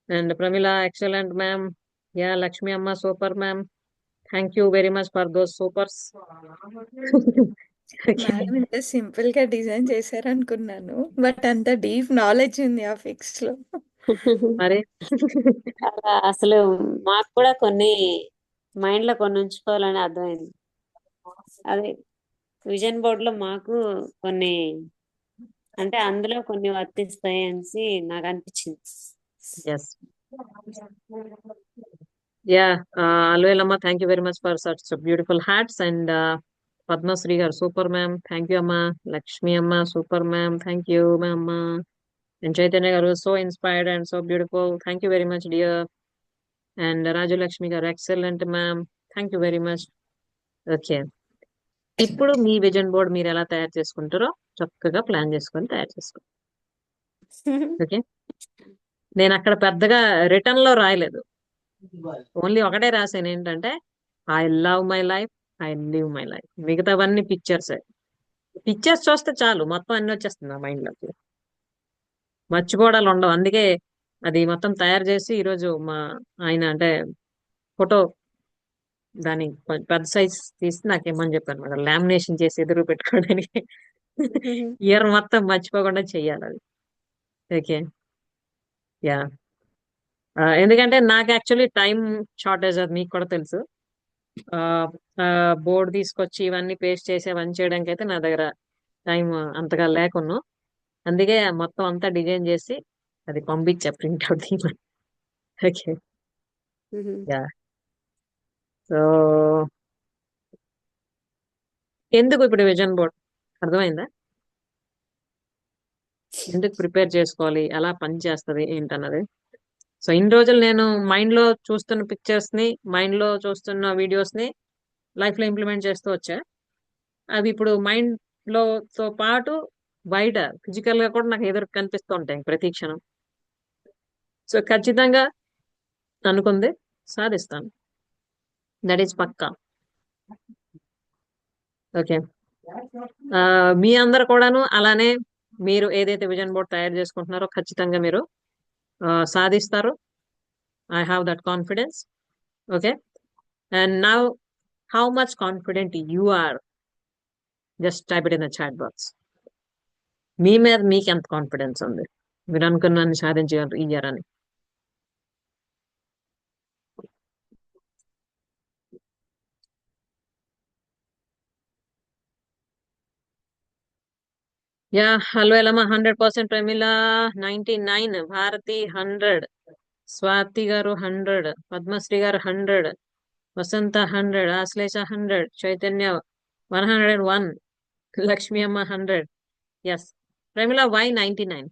And Pramila, excellent ma'am. Yeah, Lakshmi Amma, super ma'am. Thank you very much for those supers. Okay.
Madam ఇంత simple గా design చేశారు అనుకున్నాను, but అంత deep knowledge ఉంది ఆ fix లో.
మరి
అలా అసలు మాకు కూడా కొన్ని మైండ్ లో కొన్ని ఉంచుకోవాలని అర్థమైంది. అదే విజన్ బోర్డ్ లో మాకు కొన్ని, అంటే అందులో కొన్ని వర్తిస్తాయి అనేసి నాకు అనిపించింది.
yes. Yeah, Alvelama, thank you very much for such beautiful hats. And Padma Sri garu, super ma'am. Thank you, Amma. Lakshmi Amma, super ma'am. Thank you, ma'am. And Chaitanya garu, so inspired and so beautiful. Thank you very much, dear. And Raju Lakshmi garu, excellent, ma'am. Thank you very much. Okay. ఇప్పుడు మీ vision board మీరు ఎలా తయారు చేసుకుంటారో చక్కగా plan చేసుకొని తయారు చేసుకోండి. Okay, నేను అక్కడ పెద్దగా రిటర్న్ లో రాయలేదు, ఓన్లీ ఒకటే రాశాను, ఏంటంటే I love my life, I live my life. మిగతావన్నీ పిక్చర్స్ చూస్తే చాలు, మొత్తం అన్ని వచ్చేస్తుంది నా మైండ్ లోకి. మర్చిపోవడాలు ఉండవు. అందుకే అది మొత్తం తయారు చేసి ఈరోజు మా ఆయన అంటే ఫోటో దాని పెద్ద సైజ్ తీసి నాకు ఇమ్మని చెప్పాను మేడం. లామినేషన్ చేసి ఎదురు పెట్టుకోవడానికి ఇయర్ మొత్తం మర్చిపోకుండా చెయ్యాలి అది. ఓకే. యా. ఎందుకంటే నాకు యాక్చువల్లీ టైం షార్టేజ్, అది మీకు కూడా తెలుసు. బోర్డు తీసుకొచ్చి ఇవన్నీ పేస్ట్ చేసి అవన్నీ చేయడానికి అయితే నా దగ్గర టైం అంతగా లేకున్నా. అందుకే మొత్తం అంతా డిజైన్ చేసి అది పంపించా ప్రింట్అవుట్ తీయమని. ఓకే. యా. సో ఎందుకు ఇప్పుడు విజన్ బోర్డ్ అర్థమైందా? ఎందుకు ప్రిపేర్ చేసుకోవాలి, ఎలా పని చేస్తుంది ఏంటన్నది. సో ఇన్ని రోజులు నేను మైండ్ లో చూస్తున్న పిక్చర్స్ ని, మైండ్ లో చూస్తున్న వీడియోస్ ని లైఫ్ లో ఇంప్లిమెంట్ చేస్తూ వచ్చా. అవి ఇప్పుడు మైండ్ లో తో పాటు బయట ఫిజికల్ గా కూడా నాకు ఎదురు కనిపిస్తూ ఉంటాయి ప్రతి క్షణం. సో ఖచ్చితంగా అనుకుంది సాధిస్తాను. దట్ ఈస్ పక్కా. ఓకే. మీ అందరు కూడాను అలానే మీరు ఏదైతే విజన్ బోర్డ్ తయారు చేసుకుంటున్నారో ఖచ్చితంగా మీరు సాధిస్తారు. I have that confidence. Okay. And now how much confident you are, just type it in the chat box. మీ మీద మీకు ఎంత కాన్ఫిడెన్స్ ఉంది మీరు అనుకున్నాన్ని సాధించగలరు ఈ ఇయర్ అని? యా. హలో ఎలమా 100%, ప్రమిళ 99, భారతి 100, స్వాతి గారు 100, పద్మశ్రీ గారు 100, వసంత 100, ఆశ్లేష 100, చైతన్య 101, లక్ష్మి అమ్మ 100. ఎస్. ప్రమిళ వై 99?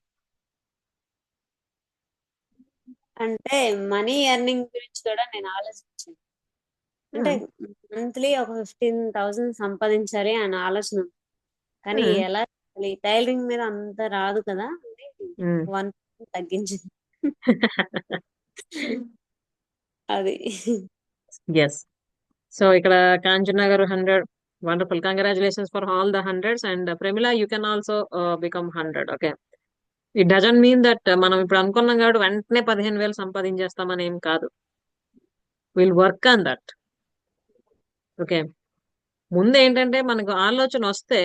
అంటే మనీ ఎర్నింగ్ గురించి కూడా నేను ఆలోచించాను. అంటే మంత్లీ ఒక 15,000 సంపాదించాలి అనే ఆలోచన ఉంది. కానీ ఎలా టైలరింగ్ మీద అంత రాదు కదా అని 1% తగ్గించింది అది.
ఎస్. సో ఇక్కడ కాంచనా గారు 100. Wonderful. Congratulations for all the 100s. And Pramila you can also become 100. Okay. It doesn't mean that మనం ఇప్పుడు అనుకున్నాం కాబట్టి వెంటనే 15,000 సంపాదించేస్తామని ఏం కాదు. Will work on that. Okay. ముందు ఏంటంటే మనకు ఆలోచన వస్తే,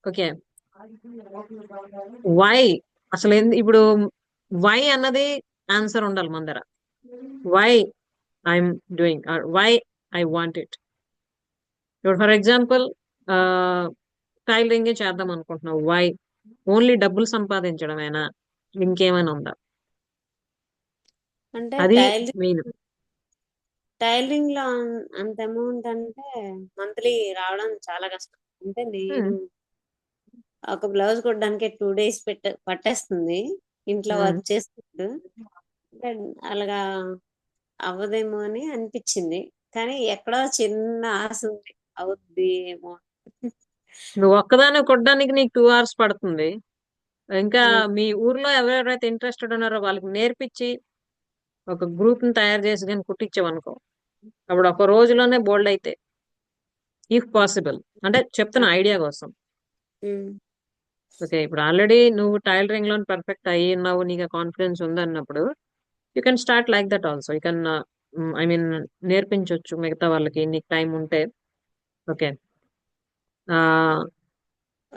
ఓకే, వై అసలు ఇప్పుడు వై అన్నది ఆన్సర్ ఉండాలి మన దగ్గర. Why I'm doing or why I want it. ఇప్పుడు ఫర్ ఎగ్జాంపుల్ టైలరింగ్ చేద్దాం అనుకుంటున్నావు. వై? ఓన్లీ డబ్బులు సంపాదించడమేనా, ఇంకేమైనా ఉందా?
అంటే
అది మెయిన్.
టైలరింగ్ లో అంత అమౌంట్ అంటే మంత్లీ రావడం చాలా కష్టం. అంటే నేను ఒక బ్లౌజ్ కుట్టడానికి 2 days పట్టేస్తుంది ఇంట్లో వర్క్ చేసుకుంటూ. అంటే అలాగా అవ్వదేమో అని అనిపించింది. కానీ ఎక్కడో చిన్న ఆశ ఉంది, అవుద్ది ఏమో.
నువ్వు ఒక్కదాన్ని కొట్టడానికి నీకు 2 hours పడుతుంది. ఇంకా మీ ఊర్లో ఎవరెవరైతే ఇంట్రెస్టెడ్ ఉన్నారో వాళ్ళకి నేర్పించి ఒక గ్రూప్ ని తయారు చేసి కానీ కుట్టించావనుకో, అప్పుడు ఒక రోజులోనే బోల్డ్ అయితే, ఇఫ్ పాసిబుల్. అంటే చెప్తున్న ఐడియా కోసం. ఓకే. ఇప్పుడు ఆల్రెడీ నువ్వు టైలరింగ్ లో పర్ఫెక్ట్ అయ్యి ఉన్నావు, నీకు కాన్ఫిడెన్స్ ఉందన్నప్పుడు you can start like that also. You can I mean నేర్పించవచ్చు మిగతా వాళ్ళకి నీకు టైం ఉంటే. ఓకే.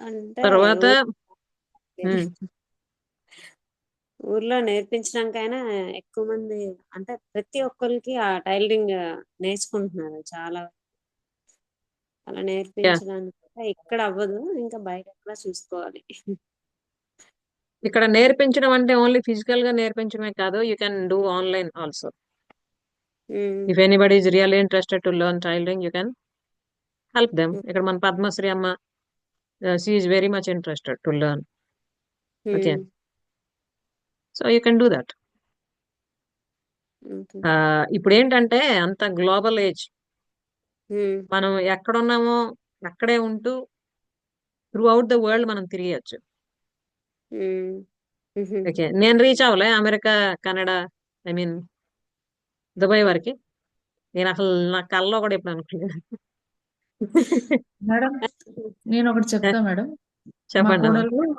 అంటే
తర్వాత
ఊర్లో నేర్పించడానికైనా ఎక్కువ మంది, అంటే ప్రతి ఒక్కరికి ఆ టైలరింగ్ నేర్చుకుంటున్నారు చాలా. అలా నేర్పించడానికి ఇక్కడ అవ్వదు, ఇంకా బయట కూడా చూసుకోవాలి.
ఇక్కడ నేర్పించడం అంటే ఓన్లీ ఫిజికల్ గా నేర్పించడమే కాదు, you can do online also. If anybody is really interested to learn tailoring, you can help them. ఇక్కడ మన పద్మశ్రీ అమ్మ, she is very much interested to learn. Okay. So you can do that. ఇప్పుడు ఏంటంటే అంత global age, మనం ఎక్కడున్నామో అక్కడే ఉంటూ త్రూ అవుట్ ద వరల్డ్ మనం తిరిగేయచ్చు. ఓకే. నేను రీచ్ అవ్వలే America, Canada, I mean Dubai వరకు. నేను అసలు నా కల్లో కూడా ఎప్పుడు అనుకోలేదు.
మేడం నేను ఒకటి చెప్తా మేడం. మా
చెప్పండి అమ్మా.
కోడలు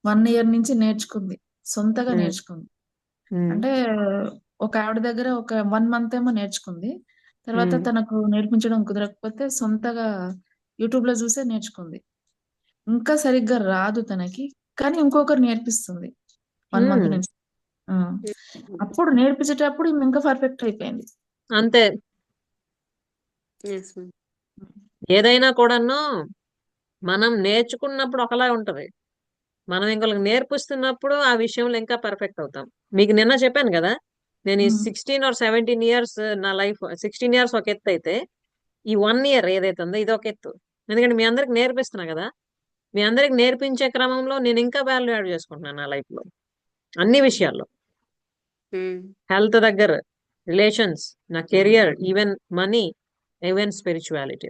1 ఇయర్ నుంచి నేర్చుకుంది, సొంతగా
ఉమ్,
నేర్చుకుంది.
ఉమ్,
అంటే ఒక ఆవిడ దగ్గర ఒక 1 మంత్ ఏమో నేర్చుకుంది. తర్వాత
ఉమ్,
తనకు నేర్పించడం కుదరకపోతే సొంతగా యూట్యూబ్ లో చూసే నేర్చుకుంది. ఇంకా సరిగ్గా రాదు తనకి, కానీ ఇంకొకరు నేర్పిస్తుంది 1 మంత్
ఉమ్.
నుంచి. ఆ. అప్పుడు నేర్పించేటప్పుడు ఈమె ఇంకా పర్ఫెక్ట్ అయిపోయింది.
అంతే.
Yes, ma'am.
ఏదైనా కూడాను మనం నేర్చుకున్నప్పుడు ఒకలా ఉంటది, మనం ఇంకొకరికి నేర్పిస్తున్నప్పుడు ఆ విషయంలో ఇంకా పర్ఫెక్ట్ అవుతాం. మీకు నిన్న చెప్పాను కదా, నేను ఈ
ఉమ్.
16 or 17 years నా లైఫ్, 16 years ఒక ఎత్తు అయితే, ఈ 1 year ఏదైతే ఉందో ఇది ఒక ఎత్తు. ఎందుకంటే మీ అందరికి నేర్పిస్తున్నా కదా, మీ అందరికి నేర్పించే క్రమంలో నేను ఇంకా వాల్యూ యాడ్ చేసుకుంటున్నాను నా లైఫ్ లో, అన్ని విషయాల్లో.
Hmm.
హెల్త్ దగ్గర, రిలేషన్స్, నా career, even money, even spirituality,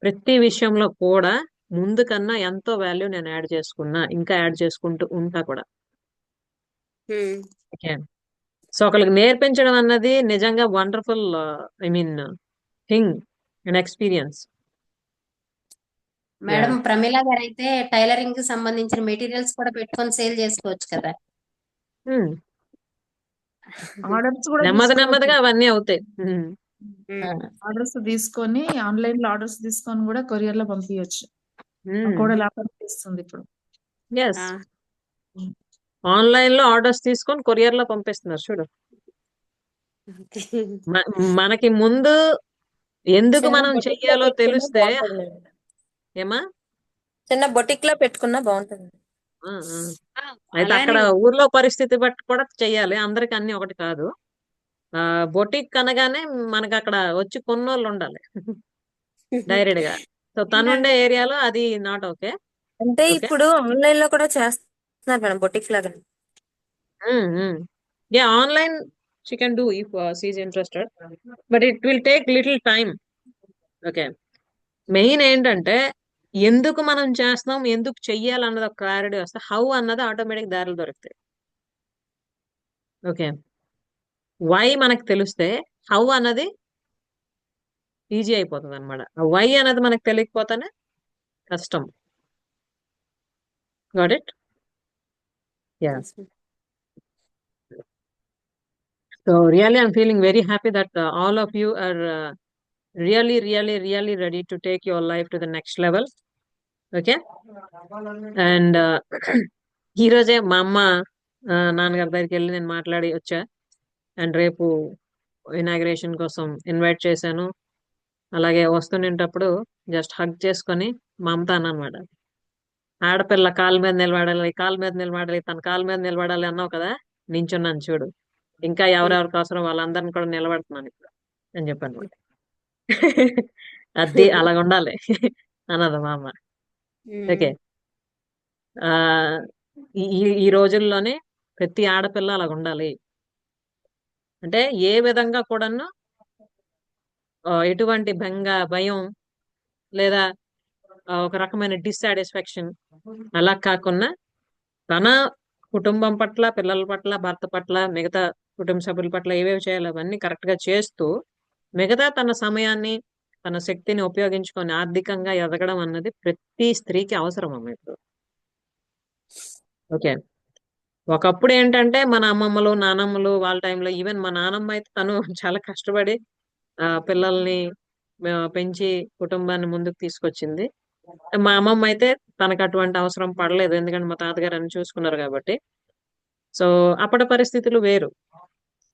ప్రతి విషయంలో కూడా ముందు కన్నా ఎంతో వాల్యూ నేను యాడ్ చేసుకున్నా, ఇంకా యాడ్ చేసుకుంటూ ఉంటా కూడా.
Hmm.
ఓకే. సో ఒకరికి నేర్పించడం అన్నది నిజంగా wonderful, I mean thing and experience.
Madam Pramila గారు అయితే టైలరింగ్ కి సంబంధించిన మెటీరియల్స్ కూడా పెట్టుకొని సేల్ చేసుకోవచ్చు కదా.
ఆర్డర్స్ కూడా
నెమ్మది
తీసుకోవచ్చు.
నెమ్మదిగా అవన్నీ అవుతాయి.
ఆర్డర్స్ తీసుకొని ఆన్లైన్ లో ఆర్డర్స్ తీసుకొని కూడా కొరియర్ లో పంపించవచ్చు. కూడా లాభం ఇస్తుంది ఇప్పుడు.
ఎస్,
Ah,
ఆన్లైన్ లో ఆర్డర్స్ తీసుకొని కొరియర్ లో పంపిస్తున్నారు చూడు.
okay.
మనకి ముందు ఎందుకు
చిన్న
మనం
బొటిక్ లో
చెయ్యాలో
పెట్టుకున్నా
తెలిస్తే,
బాగుంటది మేడం.
ఏమా
చిన్న బొటిక్ లో పెట్టుకున్నా బాగుంటది.
ఆ, ఆ. అయితే అక్కడ
అలానే
ఊర్లో పరిస్థితి బట్టి కూడా చెయ్యాలి, అందరికి అన్ని ఒకటి కాదు. బొటిక్ అనగానే మనకి అక్కడ వచ్చి కొన్నోళ్ళు ఉండాలి డైరెక్ట్ గా. సో తనుండే ఏరియాలో అది నాట్ ఓకే.
అంటే
ఓకే.
ఇప్పుడు ఆన్లైన్ లో కూడా చేస్తున్నారు మేడం బొటిక్ లాగా.
Yeah, online she can do if she is interested, but it will take little time. Okay. Main ఏంటంటే ఎందుకు మనం చేస్తాం, ఎందుకు చెయ్యాలన్నది ఒక క్లారిటీ వస్తే హౌ అన్నది ఆటోమేటిక్ దారిలో దొరుకుతాయి. ఓకే. వై మనకు తెలిస్తే హౌ అన్నది ఈజీ అయిపోతుంది అనమాట. వై అనేది మనకు తెలియకపోతేనే కష్టం. Got it? Yeah.
Yes, ma'am.
So really I'm feeling very happy that all of you are really ready to take your life to the next level. Okay. And ఈ రోజే మా అమ్మ నాన్నగారి దగ్గరికి వెళ్ళి నేను మాట్లాడి వచ్చా. అండ్ రేపు ఇనాగ్రేషన్ కోసం ఇన్వైట్ చేశాను. అలాగే వస్తుండేటప్పుడు జస్ట్ హగ్ చేసుకొని మా అమ్మతో అన్నమాట, ఆడపిల్ల కాళ్ళ మీద నిలబడాలి, కాళ్ళ మీద నిలబడాలి, తన కాళ్ళ మీద నిలబడాలి అన్నావు కదా, నించున్నాను చూడు, ఇంకా ఎవరెవరికి అవసరం వాళ్ళందరిని కూడా నిలబడుతున్నాను ఇప్పుడు అని చెప్పాను. అది అలాగ ఉండాలి అన్నది మా అమ్మ. ఓకే. ఆ ఈ ఈ- ఈ రోజుల్లోనే ప్రతి ఆడపిల్ల అలాగ ఉండాలి. అంటే ఏ విధంగా కూడాను ఎటువంటి బెంగ, భయం లేదా ఒక రకమైన డిస్సాటిస్ఫాక్షన్ అలా కాకుండా తన కుటుంబం పట్ల, పిల్లల పట్ల, భర్త పట్ల, మిగతా కుటుంబ సభ్యుల పట్ల ఏవేవి చేయాలో అవన్నీ కరెక్ట్ గా చేస్తూ మిగతా తన సమయాన్ని, తన శక్తిని ఉపయోగించుకొని ఆర్థికంగా ఎదగడం అన్నది ప్రతి స్త్రీకి అవసరం అమ్మ ఇప్పుడు. ఓకే. ఒకప్పుడు ఏంటంటే మన అమ్మమ్మలు, నానమ్మలు వాళ్ళ టైంలో, ఈవెన్ మా నానమ్మ అయితే తను చాలా కష్టపడి పిల్లల్ని పెంచి కుటుంబాన్ని ముందుకు తీసుకొచ్చింది. మా అమ్మమ్మ అయితే తనకు అటువంటి అవసరం పడలేదు, ఎందుకంటే మా తాతగారు అన్ని చూసుకున్నారు కాబట్టి. సో అప్పటి పరిస్థితులు వేరు.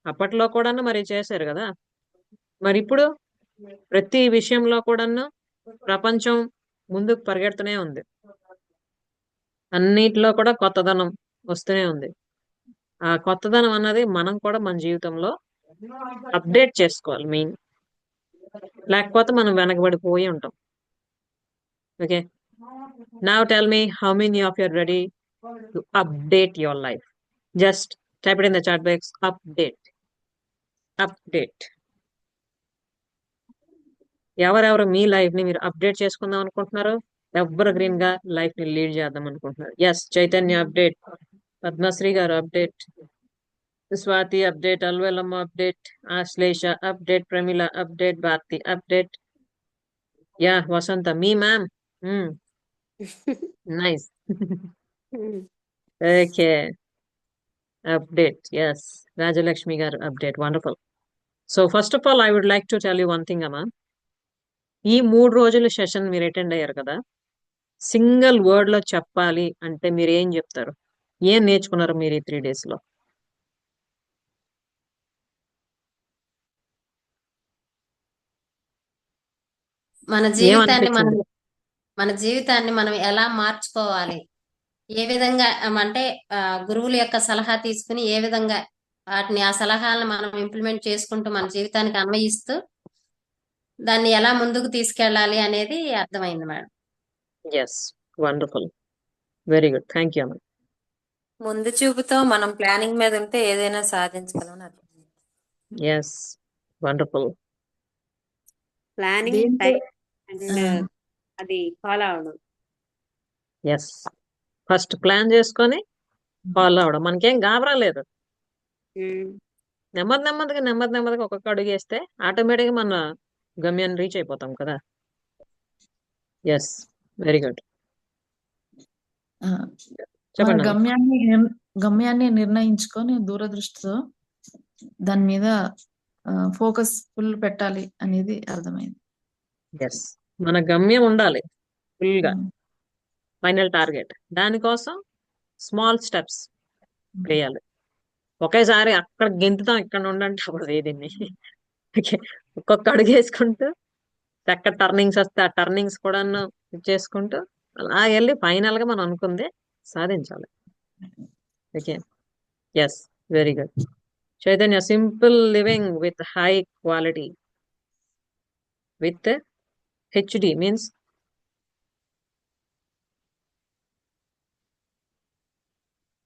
అప్పట్లో కూడాను మరి చేశారు కదా. మరి ఇప్పుడు ప్రతి విషయంలో కూడాను ప్రపంచం ముందుకు పరిగెడుతూనే ఉంది, అన్నిట్లో కూడా కొత్తదనం వస్తూనే ఉంది. ఆ కొత్తదనం అన్నది మనం కూడా మన జీవితంలో అప్డేట్ చేసుకోవాలి మెయిన్, లేకపోతే మనం వెనకబడిపోయి ఉంటాం. Okay. Now tell me how many of you are ready to update your life? Just type it in the chat box, update. ఎవరెవరు మీ లైఫ్ ని మీరు అప్డేట్ చేసుకుందాం అనుకుంటున్నారు? ఎవరు గ్రీన్ గా లైఫ్ ని లీడ్ చేద్దాం అనుకుంటున్నారు? Yes, Chaitanya update, Padmashri garu update, Swathi update, Alvelamma update, Ashlesha update, Pramila update, Bharathi update, yeah Vasantha, మీ ma'am nice. Okay, update. Yes, Rajalakshmi garu update. Wonderful. So first of all I would like to tell you one thing అమ్మా. ఈ 3 రోజుల session మీరు attend అయ్యారు కదా, single word లో చెప్పాలి అంటే మీరు ఏం చెప్తారు? ఏం నేర్చుకున్నారు మీరు ఈ 3 days లో?
మన జీవితాన్ని మనం
ఏమనిపించింది?
మన జీవితాన్ని మనం ఎలా మార్చుకోవాలి, ఏ విధంగా అంటే గురువుల యొక్క సలహా తీసుకుని ఏ విధంగా ఆ సలహాలను మనం ఇంప్లిమెంట్ చేసుకుంటూ మన జీవితానికి అన్వయిస్తూ దాన్ని ఎలా ముందుకు తీసుకెళ్ళాలి అనేది అర్థమైంది మేడం.
Yes, wonderful, very good, thank you అమ్మా.
ముందు చూపుతో మనం ప్లానింగ్ మీద ఉంటే ఏదైనా సాధించగలం అర్థం.
Yes, wonderful.
ప్లానింగ్,
దీంతో
టైం
ఆ,
అండ్ అది ఫాలో అవడం.
ఎస్, ఫస్ట్ ప్లాన్ చేసుకొని ఫాలో అవడం. మనకేం గాబరా లేదు.
ఉమ్,
నెమ్మదిగా ఒక్కొక్క అడుగు వేస్తే ఆటోమేటిక్గా మన గమ్యాన్ని రీచ్ అయిపోతాం కదా. Yes, very good.
ఆ, మన
చెప్పండి అమ్మా.
గమ్యాన్ని నిర్ణయించుకొని దూరదృష్టితో దాని మీద ఫోకస్ ఫుల్ పెట్టాలి అనేది అర్థమైంది.
ఎస్, మన గమ్యం ఉండాలి ఫుల్ గా,
ఉమ్,
ఫైనల్ టార్గెట్. దానికోసం స్మాల్ స్టెప్స్ వేయాలి. ఒకేసారి అక్కడ గెంతుతాం ఇక్కడ ఉండంటే అప్పుడు దీన్ని ఒక్కొక్క అడుగు వేసుకుంటూ ఎక్కడ టర్నింగ్స్ వస్తే ఆ టర్నింగ్స్ కూడా చేసుకుంటూ అలా వెళ్ళి ఫైనల్ గా మనం అనుకుంది సాధించాలి. Okay, yes, very good. Chaitanya, simple living with high quality with HD means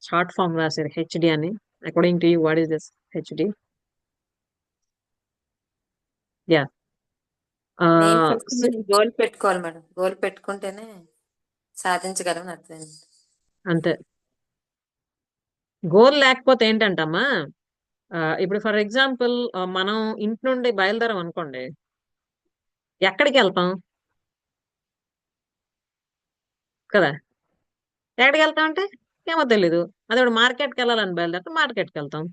short form రాశారు హెచ్డి అని. According to you what is this HD? Yeah,
main first మనం గోల్ పెట్టుకోవాలి మేడం. గోల్ పెట్టుకుంటేనే సాధించగలం అని అర్థమైంది.
అంతే. గోల్ లేకపోతే ఏంటంటమ్మా, ఇప్పుడు ఫర్ ఎగ్జాంపుల్ మనం ఇంటి నుండి బయలుదేరాం అనుకోండి, ఎక్కడికి వెళ్తాం కదా? ఎక్కడికి వెళ్తాం అంటే ఏమో తెలీదు. అదే ఇప్పుడు మార్కెట్కి వెళ్ళాలని బయలుదేరితే మార్కెట్కి వెళ్తాం,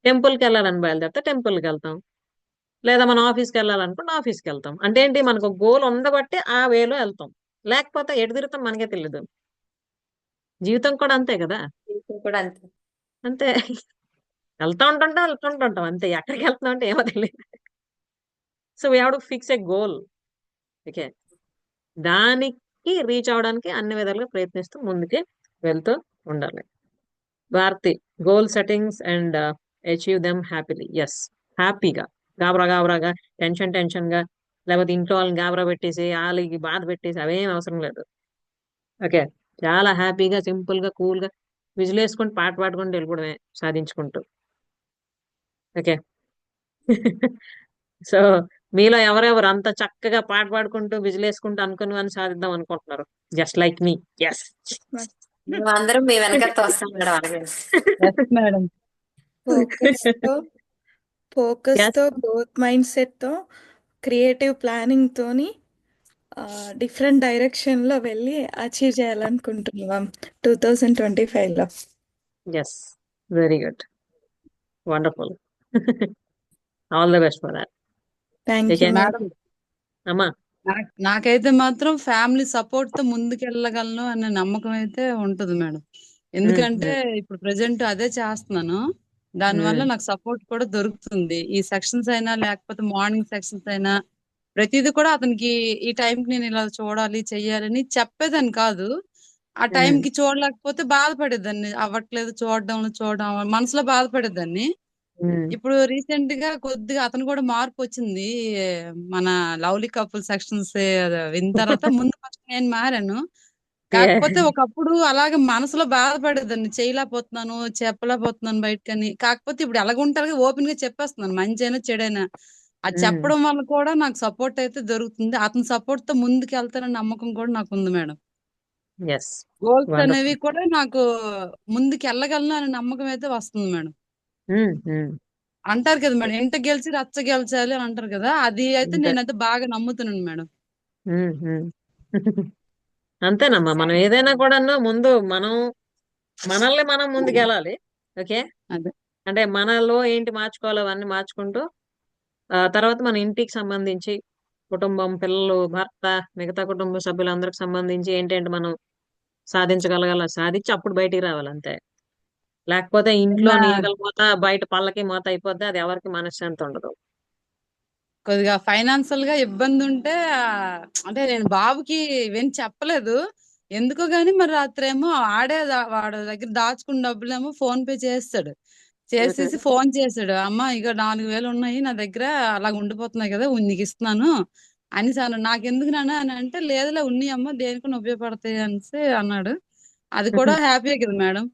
టెంపుల్కి వెళ్ళాలని బయలుదేరితే టెంపుల్కి వెళ్తాం, లేదా మన ఆఫీస్కి వెళ్ళాలనుకుంటే ఆఫీస్కి వెళ్తాం. అంటే ఏంటి, మనకు గోల్ ఉండబట్టి ఆ వేలో వెళ్తాం. లేకపోతే ఎటు తిరుగుతాం మనకే తెలియదు. జీవితం కూడా అంతే కదా.
జీవితం కూడా అంతే.
అంతే, వెళ్తుంటుంటాం అంతే. ఎక్కడికి వెళ్తున్నాం అంటే ఏమో తెలియదు. So we have to fix a goal. Okay, దానికి రీచ్ అవడానికి అన్ని విధాలుగా ప్రయత్నిస్తూ ముందుకి వెళ్తూ ఉండాలి. Bharathi, goal settings and achieve them happily. Yes, హ్యాపీగా, గాబరాగా టెన్షన్ గా, లేకపోతే ఇంట్లో వాళ్ళని గాబరా పెట్టేసి వాళ్ళకి బాధ పెట్టేసి అవేం అవసరం లేదు. ఓకే, చాలా హ్యాపీగా సింపుల్ గా కూల్ గా విజిలేసుకుంటూ పాట పాడుకుంటూ వెళ్ళిపోవడమే సాధించుకుంటూ. ఓకే. సో మీలో ఎవరెవరు అంత చక్కగా పాట పాడుకుంటూ విజిలేసుకుంటూ అనుకుని అని సాధిద్దాం అనుకుంటున్నారు? Just like me. ఎస్.
మేమందరం మీ వెనకతో వస్తాం మేడం. అలాగే
మేడం.
ఫోకస్ తో గ్రోత్ మైండ్ సెట్ తో క్రియేటివ్ ప్లానింగ్ తోని డిఫరెంట్ డైరెక్షన్ లో వెళ్ళి అచీవ్ చేయాలనుకుంటున్నాం 2025 లో.
Yes, very good, wonderful. All the best for that.
Thank you
madam,
అమ్మా,
నాకైతే మాత్రం ఫ్యామిలీ సపోర్ట్ తో ముందుకెళ్ళగలను అనే నమ్మకం అయితే ఉంటది మేడం. ఎందుకంటే ఇప్పుడు ప్రెసెంట్ అదే చేస్తున్నాను. దానివల్ల నాకు సపోర్ట్ కూడా దొరుకుతుంది. ఈ సెక్షన్స్ అయినా లేకపోతే మార్నింగ్ సెక్షన్స్ అయినా ప్రతిదీ కూడా అతనికి ఈ టైంకి నేను ఇలా చూడాలి చెయ్యాలని చెప్పేదాన్ని కాదు. ఆ టైంకి చూడలేకపోతే బాధపడేదాన్ని. అవ్వట్లేదు, చూడడం మనసులో బాధపడేదాన్ని. ఇప్పుడు రీసెంట్ గా కొద్దిగా అతను కూడా మార్పు వచ్చింది. మన లవ్లీ కపుల్ సెక్షన్స్ విన్న తర్వాత ముందు ఫస్ట్ నేను మారాను. కాకపోతే ఒకప్పుడు అలాగే మనసులో బాధపడేదాన్ని. చేయలేకపోతున్నాను, చెప్పలేకపోతున్నాను బయటకని. కాకపోతే ఇప్పుడు ఎలాగుంటారు ఓపెన్ గా చెప్పేస్తున్నాను, మంచైనా చెడైనా. అది చెప్పడం వల్ల కూడా నాకు సపోర్ట్ అయితే దొరుకుతుంది. అతని సపోర్ట్ తో ముందుకు వెళ్తానని నమ్మకం కూడా నాకు ఉంది మేడం.
ఎస్,
గోల్స్ అనేవి కూడా నాకు ముందుకు వెళ్ళగలను అనే నమ్మకం అయితే వస్తుంది మేడం. అంటారు కదా మేడం, ఇంట గెలిచి రచ్చ గెలిచాలి అని అంటారు కదా, అది అయితే నేనైతే బాగా నమ్ముతున్నాను మేడం.
అంతేనమ్మా. మనం ఏదైనా కూడా ముందు మనం మనల్ని మనం ముందుకెళ్ళాలి. ఓకే,
అదే
అంటే మనలో ఏంటి మార్చుకోవాలో అవన్నీ మార్చుకుంటూ తర్వాత మన ఇంటికి సంబంధించి కుటుంబం, పిల్లలు, భర్త, మిగతా కుటుంబ సభ్యులందరికి సంబంధించి ఏంటంటే మనం సాధించగలగాల సాధించి అప్పుడు బయటికి రావాలి అంతే. లేకపోతే ఇంట్లో
నిన్న
ఈగల మూత, బయట పళ్ళకి మూత అయిపోద్ది. అది ఎవరికి మనశ్శాంతి ఉండదు.
కొద్దిగా ఫైనాన్షియల్ గా ఇబ్బంది ఉంటే అంటే నేను బాబుకి ఇవేం చెప్పలేదు ఎందుకో గాని, మరి రాత్రేమో వాడి దగ్గర దాచుకున్న డబ్బులేమో ఫోన్ పే చేస్తాడు. చేసేసి ఫోన్ చేశాడు, అమ్మ ఇక 4,000 ఉన్నాయి నా దగ్గర, అలా ఉండిపోతున్నాయి కదా, నీకు ఇస్తున్నాను అనేసి అన్నాడు. నాకెందుకు నాన్న అని అంటే, లేదులే ఉన్నాయి అమ్మ, దేనికైనా ఉపయోగపడతాయి అనేసి అన్నాడు. అది కూడా హ్యాపీయే కదా మేడం.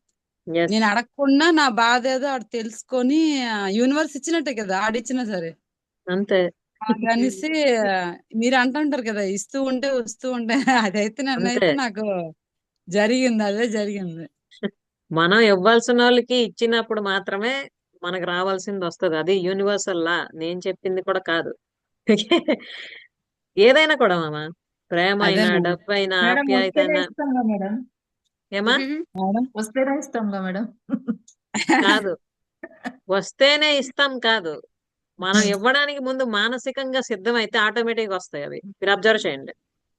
ఎస్,
నేను అడగకుండా నా బాధ ఏదో ఆడు తెలుసుకొని యూనివర్స్ ఇచ్చినట్టే కదా ఆడిచ్చినా సరే.
అంతే.
అనేసి మీరు అంటుంటారు కదా, ఇస్తూ ఉంటే వస్తూ ఉంటే అదైతే
అంతే,
నన్నైతే నాకు జరిగింది, అదే జరిగింది.
మనం ఇవ్వాల్సిన వాళ్ళకి ఇచ్చినప్పుడు మాత్రమే మనకు రావాల్సింది వస్తుంది. అది యూనివర్సల్ లా, నేను చెప్పింది కూడా కాదు. ఏదైనా కూడా మామ, ప్రేమ
అదే
అయినా,
మేడం.
డబ్బు అయినా,
మేడం
ఆప్యాయత
వస్తేనే
అయినా.
ఇస్తాంగా మేడం,
ఏమా?
మేడం
వస్తేనే ఇస్తాంగా మేడం.
కాదు, వస్తేనే ఇస్తాం కాదు, మనం ఇవ్వడానికి ముందు మానసికంగా సిద్ధమైతే ఆటోమేటిక్ గా వస్తాయి. అవి మీరు అబ్జర్వ్ చేయండి.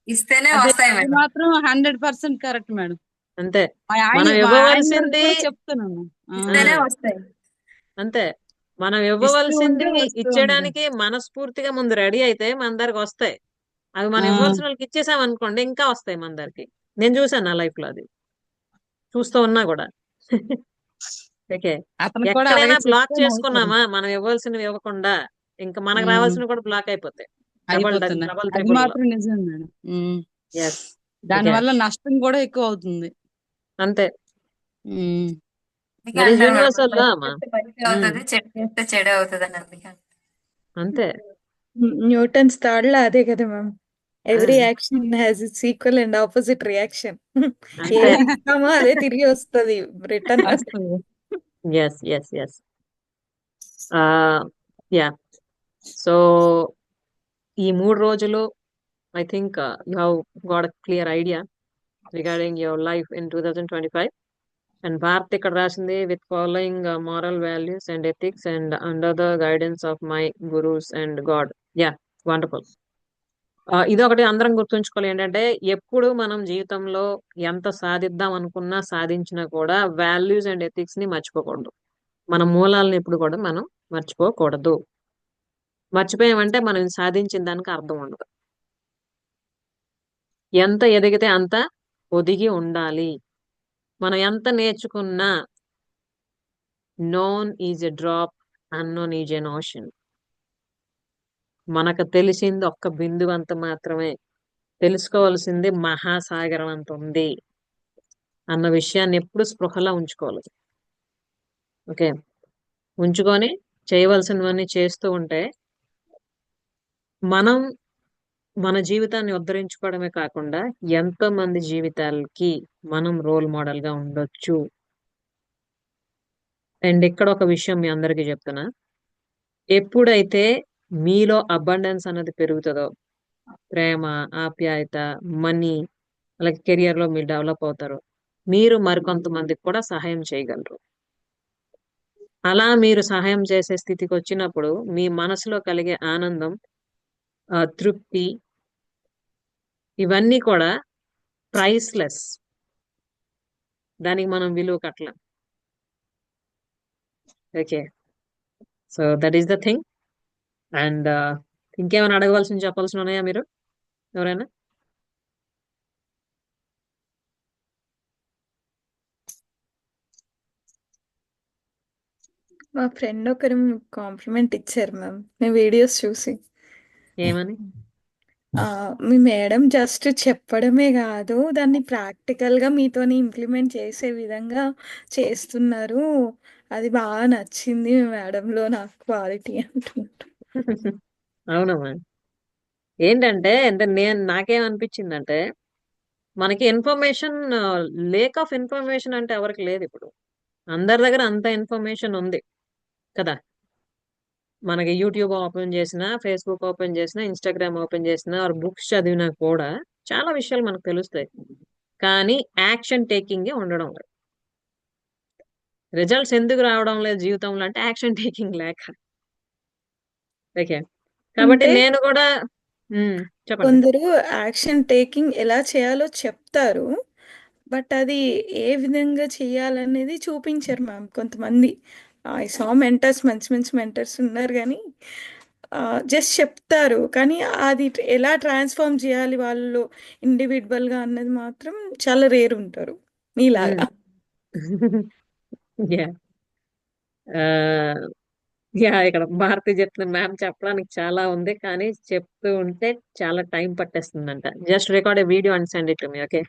ఇస్తేనే
అది
వస్తాయి
అది
మేడం.
మాత్రం 100% కరెక్ట్ మేడం.
అంతే,
మా
మనం
ఆయన గారికి
ఇవ్వవలసింది
కూడా చెప్తున్నాను.
ఇస్తేనే వస్తాయి.
అంతే, మనం
ఇస్తూ
ఇవ్వవలసింది
ఉంటే వస్తూ ఉంటాయి.
ఇచ్చేయడానికి మనస్ఫూర్తిగా ముందు రెడీ అయితే మన దగ్గరకు వస్తాయి. అవి మనం ఇవ్వాల్సిన వాళ్ళకి ఇచ్చేసాం అనుకోండి, ఇంకా వస్తాయి మన దగ్గరికి. నేను చూసాను నా లైఫ్ లో, అది చూస్తూ ఉన్నా కూడా. ఓకే,
అతను కూడా అలాగే
ఎక్కడైనా బ్లాక్
చెప్తే నవ్వుతారు.
చేసుకున్నామా మనం ఇవ్వాల్సినవి ఇవ్వకుండా, ఇంకా మనకు
ఉమ్,
రావాల్సినవి కూడా బ్లాక్ అయిపోతాయి. డబల్
అయిపోతున్నాయి.
డబల్
అది
ట్రిపుల్ లో.
మాత్రం నిజం మేడం.
ఎస్, ఓకే,
దానివల్ల నష్టం కూడా ఎక్కువ అవుతుంది.
అంతే.
ఉమ్,
అందుకే
దట్ ఈస్
అంటారు మేడం,
యూనివర్సల్ లా
మంచి
అమ్మా.
చేస్తే మంచి అవుతుంది, చెడు చేస్తే చెడు అవుతుంది అని. అందుకే
అంతే.
న్యూటన్స్ థర్డ్ లా అదే కదా ma'am, every
ah,
action has its equal and opposite reaction.
అంతే.
ఏది ఇస్తామో అదే తిరిగి వస్తుంది రిటర్న్.
వస్తుంది.
Yes, yes, yes. Yeah, so ఈ 3 రోజులు I think you have got a clear idea regarding your life in 2025. And Bharat ఇక్కడ రాసింది, with following moral values and ethics and under the guidance of my gurus and God. Yeah, wonderful. ఇదొకటి అందరం గుర్తుంచుకోవాలి, ఏంటంటే ఎప్పుడు మనం జీవితంలో ఎంత సాధిద్దాం అనుకున్నా సాధించినా కూడా వాల్యూస్ అండ్ ఎథిక్స్ ని మర్చిపోకూడదు. మన మూలాలను ఎప్పుడు కూడా మనం మర్చిపోకూడదు. మర్చిపోయామంటే మనం సాధించిన దానికి అర్థం ఉండదు. ఎంత ఎదిగితే అంత ఒదిగి ఉండాలి. మనం ఎంత నేర్చుకున్నా known is a drop, unknown is an ocean. మనకు తెలిసింది ఒక్క బిందువు అంత మాత్రమే, తెలుసుకోవాల్సింది మహాసాగరం అంత ఉంది అన్న విషయాన్ని ఎప్పుడు స్పృహలో ఉంచుకోవాలి. ఓకే, ఉంచుకొని చేయవలసినవన్నీ చేస్తూ ఉంటే మనం మన జీవితాన్ని ఉద్ధరించుకోవడమే కాకుండా ఎంతో మంది జీవితాలకి మనం రోల్ మోడల్ గా ఉండొచ్చు. అండ్ ఇక్కడ ఒక విషయం మీ అందరికీ చెప్తున్నా, ఎప్పుడైతే మీలో అబండెన్స్ అనేది పెరుగుతుందో, ప్రేమ, ఆప్యాయత, మనీ, అలాగే కెరియర్ లో మీరు డెవలప్ అవుతారు, మీరు మరికొంతమందికి కూడా సహాయం చేయగలరు. అలా మీరు సహాయం చేసే స్థితికి వచ్చినప్పుడు మీ మనసులో కలిగే ఆనందం, తృప్తి, ఇవన్నీ కూడా ప్రైస్లెస్. దానికి మనం విలువ కట్టలేం. Okay, so that is the thing. And ఇంకేమైనా అడగవలసిన చెప్పాల్సిన ఉన్నాయా మీరు ఎవరైనా?
మా ఫ్రెండ్ ఒకరు కాంప్లిమెంట్ ఇచ్చారు మ్యామ్, నేను వీడియోస్ చూసి.
ఏమని?
మీ మేడం జస్ట్ చెప్పడమే కాదు, దాన్ని ప్రాక్టికల్ గా మీతోని ఇంప్లిమెంట్ చేసే విధంగా చేస్తున్నారు, అది బాగా నచ్చింది మీ మేడంలో నాకు క్వాలిటీ అంటున్నారు.
అవునమ్మా. ఏంటంటే అంటే నాకేమనిపించిందంటే, మనకి ఇన్ఫర్మేషన్, లేక్ ఆఫ్ ఇన్ఫర్మేషన్ అంటే ఎవరికి లేదు ఇప్పుడు. అందరి దగ్గర అంత ఇన్ఫర్మేషన్ ఉంది కదా. మనకి యూట్యూబ్ ఓపెన్ చేసినా, ఫేస్బుక్ ఓపెన్ చేసినా, ఇన్స్టాగ్రామ్ ఓపెన్ చేసినా, ఆర్ బుక్స్ చదివినా కూడా చాలా విషయాలు మనకు తెలుస్తాయి. కానీ యాక్షన్ టేకింగ్ ఉండడం లేదు. రిజల్ట్స్ ఎందుకు రావడం లేదు జీవితంలో అంటే యాక్షన్ టేకింగ్ లేక. ఓకే, కాబట్టి
అంటే
నేను కూడా చెప్పండి.
కొందరు యాక్షన్ టేకింగ్ ఎలా చేయాలో చెప్తారు. బట్ అది ఏ విధంగా చేయాలనేది చూపించరు మ్యామ్ కొంతమంది. ఐ సా మెంటర్స్, మంచి మంచి మెంటర్స్ ఉన్నారు కానీ జస్ట్ చెప్తారు. కానీ అది ఎలా ట్రాన్స్ఫార్మ్ చేయాలి వాళ్ళు ఇండివిజువల్గా అన్నది మాత్రం చాలా రేర్ ఉంటారు మీలాగా.
యా యా ఇక్కడ భారతి చెప్తున్న మ్యామ్ చెప్పడానికి చాలా ఉంది కానీ చెప్తూ ఉంటే చాలా టైం పట్టేస్తుందంట. Just record a video and send it to me. Okay,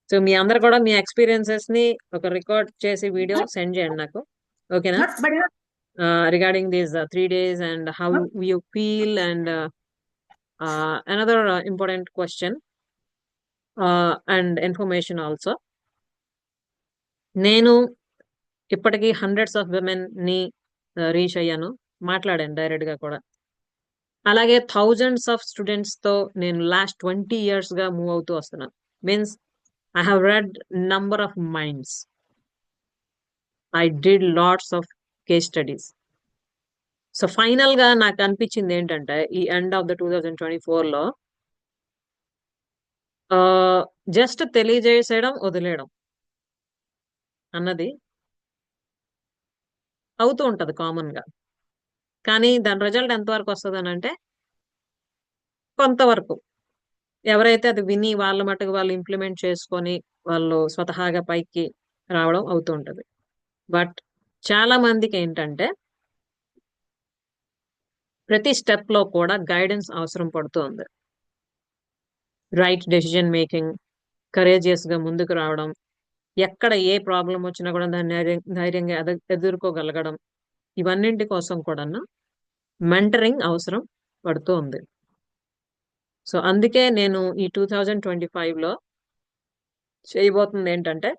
so మీ అందరు కూడా మీ ఎక్స్పీరియన్సెస్ ని ఒక రికార్డ్ చేసి వీడియో సెండ్ చేయండి నాకు. ఓకేనా? Regarding these 3 days and how you feel and another important question and information also. నేను ఇప్పటికీ హండ్రెడ్స్ ఆఫ్ విమెన్ ని రీచ్ అయ్యాను, మాట్లాడాను డైరెక్ట్ గా కూడా. అలాగే థౌజండ్స్ ఆఫ్ స్టూడెంట్స్ తో నేను లాస్ట్ 20 years గా మూవ్ అవుతూ వస్తున్నాను. Means I have read number of minds. I did lots of case studies. So final గా నాకు అనిపించింది ఏంటంటే ఈ ఎండ్ ఆఫ్ ద 2024 లో జస్ట్ తెలియజేసేయడం వదిలేయడం అన్నది అవుతూ ఉంటది కామన్ గా. కానీ దాని రిజల్ట్ ఎంతవరకు వస్తుంది అని అంటే కొంతవరకు ఎవరైతే అది విని వాళ్ళ మటుకు వాళ్ళు ఇంప్లిమెంట్ చేసుకొని వాళ్ళు స్వతహాగా పైకి రావడం అవుతూ ఉంటది. బట్ చాలా మందికి ఏంటంటే ప్రతి స్టెప్ లో కూడా గైడెన్స్ అవసరం పడుతుంది. రైట్ డెసిజన్ మేకింగ్, కరేజియస్ గా ముందుకు రావడం, ఎక్కడ ఏ ప్రాబ్లం వచ్చినా కూడా దాన్ని ధైర్యంగా ఎదుర్కోగలగడం, ఇవన్నింటి కోసం కూడా మెంటరింగ్ అవసరం పడుతూ ఉంది. సో అందుకే నేను ఈ 2025 లో చేయబోతుంది ఏంటంటే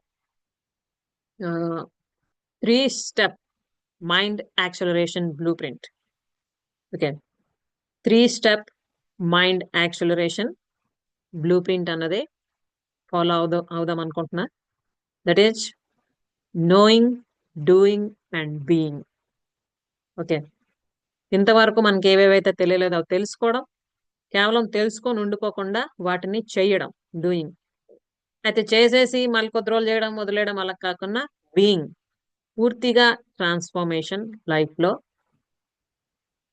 3-step mind acceleration blue print. Okay, 3-step mind acceleration blue print అన్నది ఫాలో అవుదాం అనుకుంటున్నా. That is knowing, doing and being. Okay, ఇంతవరకు మనకి ఏవేవైతే తెలియలేదో అవి తెలుసుకోవడం, కేవలం తెలుసుకొని ఉండిపోకుండా వాటిని చేయడం డూయింగ్. అయితే చేసేసి మళ్ళీ కొద్ది రోజులు చేయడం వదిలేయడం అలా కాకుండా బీయింగ్, పూర్తిగా ట్రాన్స్ఫర్మేషన్ లైఫ్ లో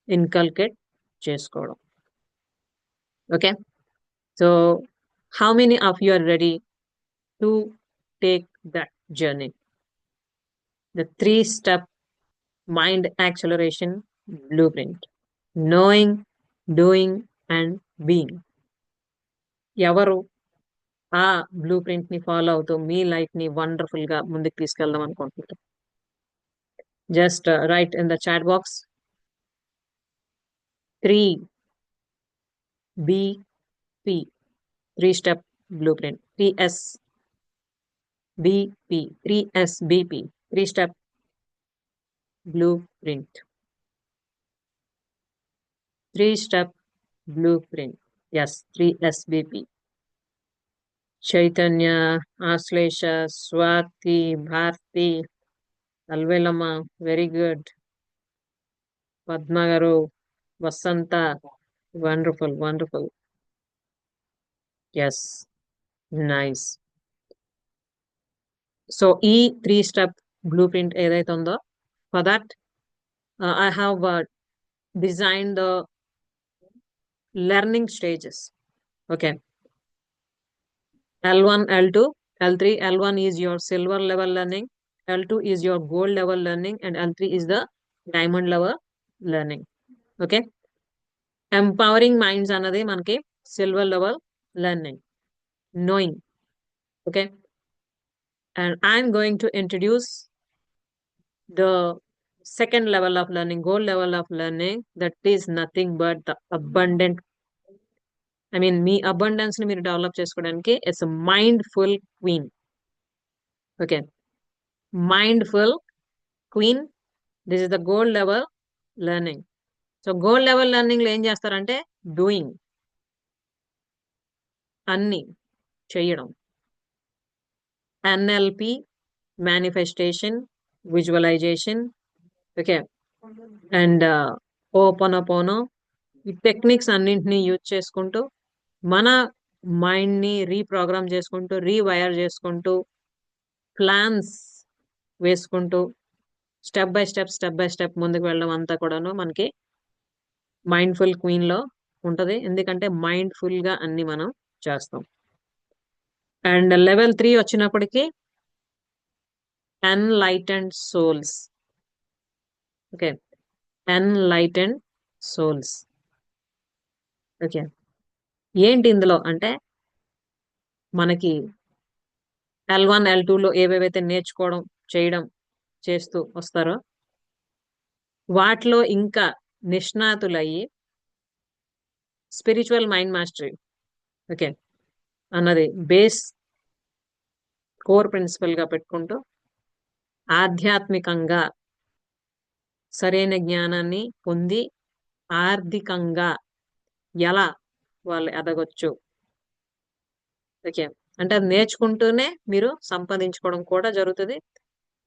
ఇన్కల్కేట్ చేసుకోవడం. Okay, so how many of you are ready to take that journey? The 3-step mind acceleration blueprint. Knowing, doing and being. ఎవరు ఆ బ్లూ ప్రింట్ ని ఫాలో అవుతూ మీ లైఫ్ ని వండర్ఫుల్ గా ముందుకు తీసుకెళ్దాం అనుకుంటున్నారు? Just write in the chat box 3BP, 3-step blueprint, 3SBP, 3SBP, 3-step blueprint, 3-step blueprint. Yes, 3SBP. Chaitanya, Ashlesha, Swathi, Bharathi, Alvelamma, very good. Padma garu, Vasantha, wonderful wonderful. Yes, nice. So ఈ 3-step బ్లూ ప్రింట్ ఏదైతే ఉందో, for that I have designed the learning stages. Okay, L1, L2, L3. L1 is your silver level learning, L2 is your gold level learning and L3 is the diamond level learning. Okay, empowering minds anadi manaki silver level learning, knowing. Okay, and I'm going to introduce the second level of learning, gold level of learning, that is nothing but the abundant, మీ abundance ని మీరు develop చేసుకోవడానికి it's mindful queen. Okay, mindful queen, this is the gold level learning. So gold level learning లో ఏం చేస్తారంటే doing, అన్ని చేయడం. NLP manifestation, visualization, okay, and open ఈ టెక్నిక్స్ అన్నింటినీ యూజ్ చేసుకుంటూ మన మైండ్ని రీప్రోగ్రామ్ చేసుకుంటూ రీవైర్ చేసుకుంటూ ప్లాన్స్ వేసుకుంటూ స్టెప్ బై స్టెప్ ముందుకు వెళ్ళడం అంతా కూడాను మనకి మైండ్ఫుల్ క్వీన్లో ఉంటుంది. ఎందుకంటే మైండ్ఫుల్గా అన్ని మనం చేస్తాం. అండ్ లెవెల్ 3 వచ్చినప్పటికీ enlightened souls. Okay, enlightened souls. Okay, ఏంటి ఇందులో అంటే మనకి L1 L2లో ఏవేవైతే నేర్చుకోవడం చేయడం చేస్తూ వస్తారో వాటిలో ఇంకా నిష్ణాతులయ్యి స్పిరిచువల్ మైండ్ మాస్టరీ, ఓకే, అన్నది బేస్ కోర్ ప్రిన్సిపల్ గా పెట్టుకుంటూ ఆధ్యాత్మికంగా సరైన జ్ఞానాన్ని పొంది ఆర్థికంగా ఎలా వాళ్ళు ఎదగొచ్చు. ఓకే, అంటే అది నేర్చుకుంటూనే మీరు సంపాదించుకోవడం కూడా జరుగుతుంది.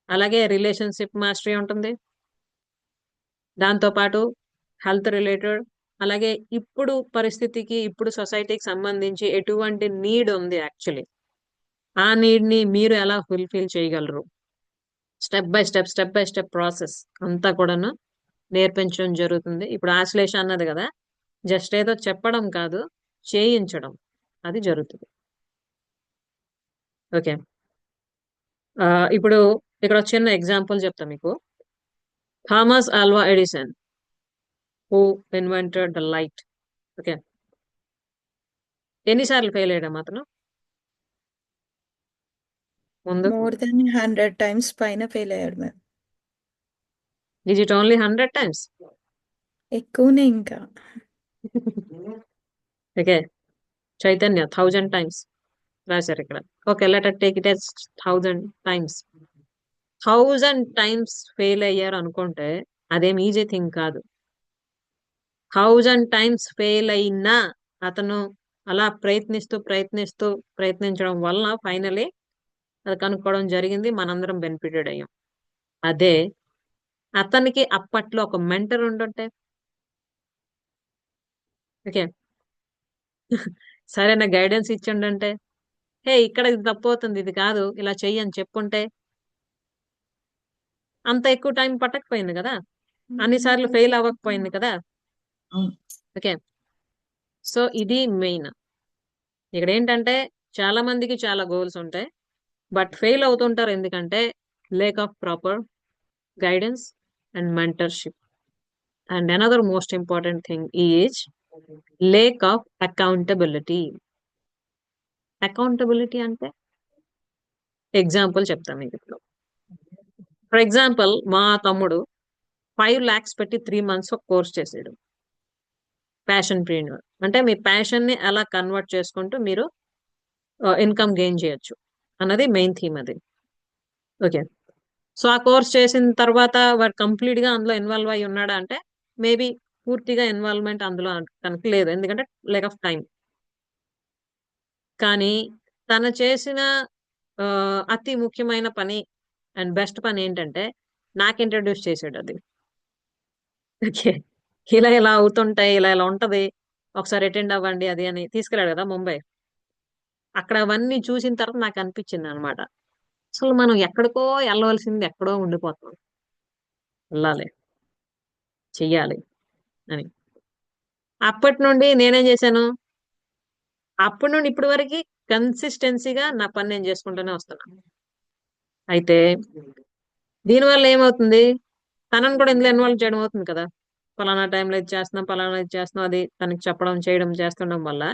అలాగే రిలేషన్షిప్ మాస్టరీ ఉంటుంది, దాంతోపాటు హెల్త్ రిలేటెడ్, అలాగే ఇప్పుడు పరిస్థితికి ఇప్పుడు సొసైటీకి సంబంధించి ఎటువంటి నీడ్ ఉంది యాక్చువల్లీ ఆ నీడ్ని మీరు ఎలా ఫుల్ఫిల్ చేయగలరు, స్టెప్ బై స్టెప్ ప్రాసెస్ అంతా కూడాను నేర్పించడం జరుగుతుంది. ఇప్పుడు ఆశ్లేష అన్నది కదా, జస్ట్ ఏదో చెప్పడం కాదు, చేయించడం అది జరుగుతుంది. ఓకే, ఇప్పుడు ఇక్కడ ఒక చిన్న ఎగ్జాంపుల్ చెప్తా మీకు. Thomas Alva Edison who invented the light. Okay, ఎన్నిసార్లు ఫెయిల్ అయ్యాడు అతను ముందు?
మోర్ దెన్ 100 times పైన ఫెయిల్ అయ్యాడు ma'am.
Is it only 100 times?
ఎక్కువనే ఇంకా.
ఓకే, చైతన్య 1000 times రాశారు ఇక్కడ. Okay, let us take it as 1000 times. 1000 times fail అయ్యారు అనుకుంటే అదేం ఈజీ థింగ్ కాదు. 1000 times ఫెయిల్ అయినా అతను అలా ప్రయత్నించడం వలన ఫైనలీ అది కనుక్కోవడం జరిగింది, మనందరం బెనిఫిటెడ్ అయ్యాం. అదే అతనికి అప్పట్లో ఒక మెంటర్ ఉండుంటే, ఓకే, సరైన గైడెన్స్ ఇచ్చిండంటే, హే ఇక్కడ ఇది తప్పు అవుతుంది, ఇది కాదు, ఇలా చెయ్యి అని చెప్పుంటే అంత ఎక్కువ టైం పట్టకపోయింది కదా, అన్నిసార్లు ఫెయిల్ అవ్వకపోయింది కదా. ఓకే, సో ఇది మెయిన్. ఇక్కడ ఏంటంటే చాలా మందికి చాలా గోల్స్ ఉంటాయి, బట్ ఫెయిల్ అవుతుంటారు ఎందుకంటే lake of proper guidance and mentorship. And another most important thing is lake of accountability. Accountability అంటే ఎగ్జాంపుల్ చెప్తాను మీకు ఇప్పుడు. ఫర్ ఎగ్జాంపుల్, మా తమ్ముడు 5 lakhs పెట్టి 3 months ఒక కోర్స్ చేసాడు, ప్యాషన్ ప్రీన్యూర్. అంటే మీ ప్యాషన్ ని ఎలా కన్వర్ట్ చేసుకుంటూ మీరు ఇన్కమ్ గెయిన్ చేయొచ్చు అన్నది మెయిన్ థీమ్ అది. ఓకే, సో ఆ కోర్స్ చేసిన తర్వాత వాడు కంప్లీట్ గా అందులో ఇన్వాల్వ్ అయి ఉన్నాడా అంటే మేబీ పూర్తిగా ఇన్వాల్వ్మెంట్ అందులో కనుక లేదు, ఎందుకంటే లేక్ ఆఫ్ టైం. కానీ తను చేసిన అతి ముఖ్యమైన పని అండ్ బెస్ట్ పని ఏంటంటే నాకు ఇంట్రడ్యూస్ చేసాడు అది. ఓకే, ఇలా ఇలా అవుతుంటాయి, ఇలా ఇలా ఉంటది, ఒకసారి అటెండ్ అవ్వండి అది అని తీసుకెళ్ళాడు కదా ముంబై. అక్కడ అవన్నీ చూసిన తర్వాత నాకు అనిపించింది అనమాట, అసలు మనం ఎక్కడికో వెళ్ళవలసింది ఎక్కడో ఉండిపోతాం, వెళ్ళాలి చెయ్యాలి అని. అప్పటి నుండి నేనేం చేశాను, అప్పటి నుండి ఇప్పటి వరకు కన్సిస్టెన్సీగా నా పని నేను చేసుకుంటూనే వస్తున్నాను. అయితే దీనివల్ల ఏమవుతుంది, తనను కూడా ఇందులో ఇన్వాల్వ్ చేయడం అవుతుంది కదా, పలానా టైంలో ఇది చేస్తున్నాం, పలానా ఇది చేస్తున్నాం, అది తనకి చెప్పడం చేయడం చేస్తుండడం వల్ల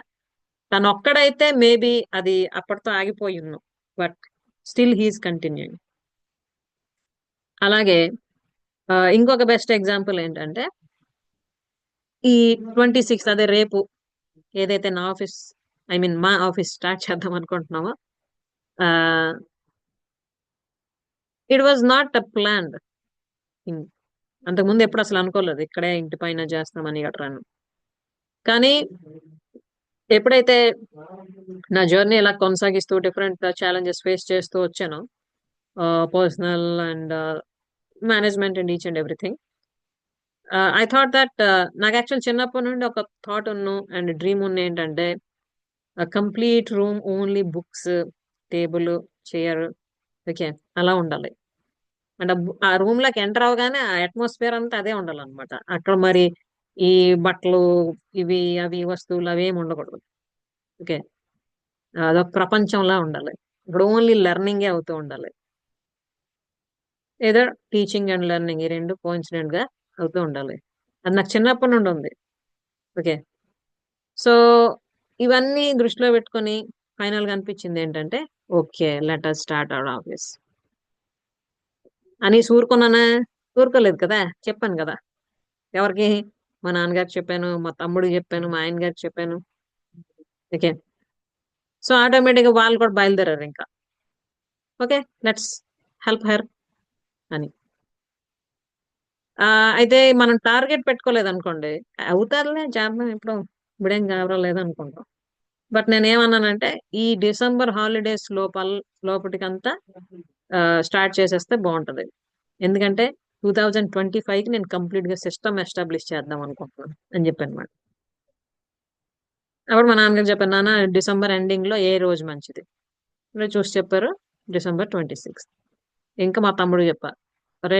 తను ఒక్కడైతే మేబీ అది అప్పటితో ఆగిపోయి ఉన్నాం, బట్ స్టిల్ హీస్ కంటిన్యూయింగ్. అలాగే ఇంకొక బెస్ట్ ఎగ్జాంపుల్ ఏంటంటే ఈ 26 అదే రేపు ఏదైతే నా ఆఫీస్ మా ఆఫీస్ స్టార్ట్ చేద్దాం అనుకుంటున్నామో, it was not a planned thing. అంతకుముందు ఎప్పుడు అసలు అనుకోలేదు ఇక్కడే ఇంటి పైన చేస్తామని గట్రాను. కానీ ఎప్పుడైతే నా జర్నీ ఇలా కొనసాగిస్తూ డిఫరెంట్ ఛాలెంజెస్ ఫేస్ చేస్తూ వచ్చానో personal and management and each and everything. I thought that నాకు యాక్చువల్ చిన్నప్పటి నుండి ఒక థాట్ అండ్ డ్రీమ్ ఏంటంటే complete room only books, table, chair, okay, అలా ఉండాలి. అంటే ఆ రూమ్ లోకి ఎంటర్ అవగానే ఆ అట్మాస్ఫియర్ అంతా అదే ఉండాలన్నమాట. అక్కడ మరి ఈ బట్టలు ఇవి అవి వస్తువులు అవి ఏమి ఉండకూడదు. ఓకే, అదొక ప్రపంచంలా ఉండాలి. ఇక్కడ ఓన్లీ లెర్నింగే అవుతూ ఉండాలి. ఏదో టీచింగ్ అండ్ లెర్నింగ్ ఈ రెండు కోఇన్సిడెంట్ గా అవుతూ ఉండాలి. అది నాకు చిన్నప్పటి నుండి ఉంది. ఓకే, సో ఇవన్నీ దృష్టిలో పెట్టుకొని ఫైనల్ గా అనిపించింది ఏంటంటే okay, let us start our office అని. ఊరుకున్నానా? ఊరుకోలేదు కదా, చెప్పాను కదా. ఎవరికి? మా నాన్నగారికి చెప్పాను, మా తమ్ముడికి చెప్పాను, మా ఆయన గారికి చెప్పాను. ఓకే, సో ఆటోమేటిక్ గా వాళ్ళు కూడా బయలుదేరారు ఇంకా. ఓకే, లెట్స్ హెల్ప్ హెర్ అని. అయితే మనం టార్గెట్ పెట్టుకోలేదు అనుకోండి, అవుతారులే చేద్దాం ఇప్పుడు, ఇప్పుడేం కావలేదు అనుకుంటాం. బట్ నేను ఏమన్నానంటే ఈ డిసెంబర్ హాలిడేస్ లోపటికంతా స్టార్ట్ చేసేస్తే బాగుంటది. ఎందుకంటే 2025 కి నేను కంప్లీట్ గా సిస్టమ్ ఎస్టాబ్లిష్ చేద్దాం అనుకుంటున్నాను అని చెప్పాను అనమాట. అప్పుడు మా నాన్నగారు చెప్పాను, నాన్న డిసెంబర్ ఎండింగ్ లో ఏ రోజు మంచిది? మీరు చూసి చెప్పారు December 26. ఇంకా మా తమ్ముడు చెప్పా, అరే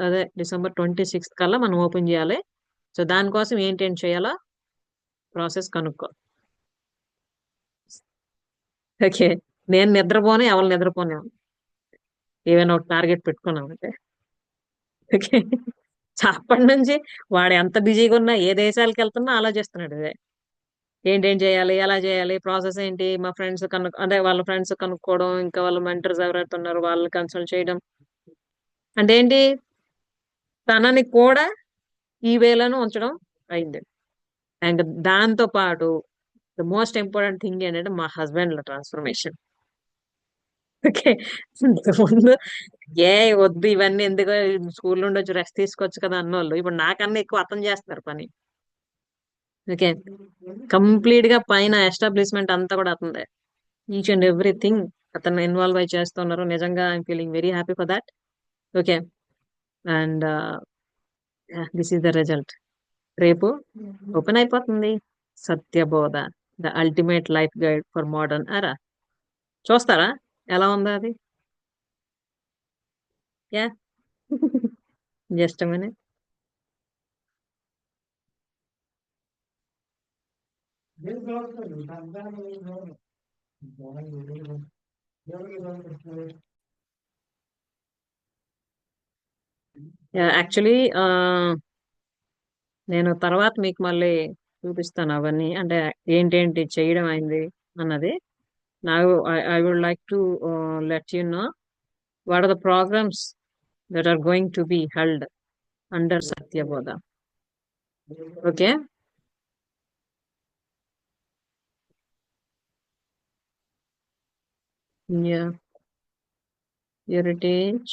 అదే December 26 కల్లా మనం ఓపెన్ చేయాలి. సో దానికోసం ఏంటేంటి చేయాలో ప్రాసెస్ కనుక్కో. ఓకే, నేను నిద్రపోని, ఎవరు నిద్రపోనే, ఏమైనా ఒక టార్గెట్ పెట్టుకున్నామంటే. ఓకే, అప్పటి నుంచి వాడు ఎంత బిజీగా ఉన్నా, ఏ దేశాలకు వెళ్తున్నా ఆలోచిస్తున్నాడు. అదే ఏంటేం చేయాలి, ఎలా చేయాలి, ప్రాసెస్ ఏంటి, మా ఫ్రెండ్స్ అదే వాళ్ళ ఫ్రెండ్స్ కనుక్కోవడం, ఇంకా వాళ్ళ మెంటర్స్ ఎవరైతే ఉన్నారో వాళ్ళని కన్సల్ట్ చేయడం. అంటే ఏంటి, తనని కూడా ఈ వేలను ఉంచడం అయింది. అండ్ దాంతో పాటు ద మోస్ట్ ఇంపార్టెంట్ థింగ్ ఏంటంటే మా హస్బెండ్ లో ట్రాన్స్ఫర్మేషన్. ఓకే, ముందు ఏ వద్దు ఇవన్నీ ఎందుకు, స్కూల్ నుండి వచ్చి రెస్ట్ తీసుకోవచ్చు కదా అన్నోళ్ళు ఇప్పుడు నాకన్నా ఎక్కువ అర్థం చేస్తున్నారు పని. ఓకే, కంప్లీట్ గా పైన ఎస్టాబ్లిష్మెంట్ అంతా కూడా అతనిదే. ఈచ్ అండ్ ఎవ్రీథింగ్ అతను ఇన్వాల్వ్ అయి చేస్తున్నారు. నిజంగా I'm feeling very happy for that. Okay, and this is the result. రేపు ఓపెన్ అయిపోతుంది Satyabodha, the ultimate life guide for modern era. చూస్తారా ఎలా ఉందో అది? Yeah, just minute. యాక్చువల్లీ నేను తర్వాత మీకు మళ్ళీ చూపిస్తాను అవన్నీ, అంటే ఏంటేంటి చేయడం అయింది అన్నది. నాకు I would like to let you know what are the programs that are going to be held under Satyabodha. Okay. Yeah. Heritage.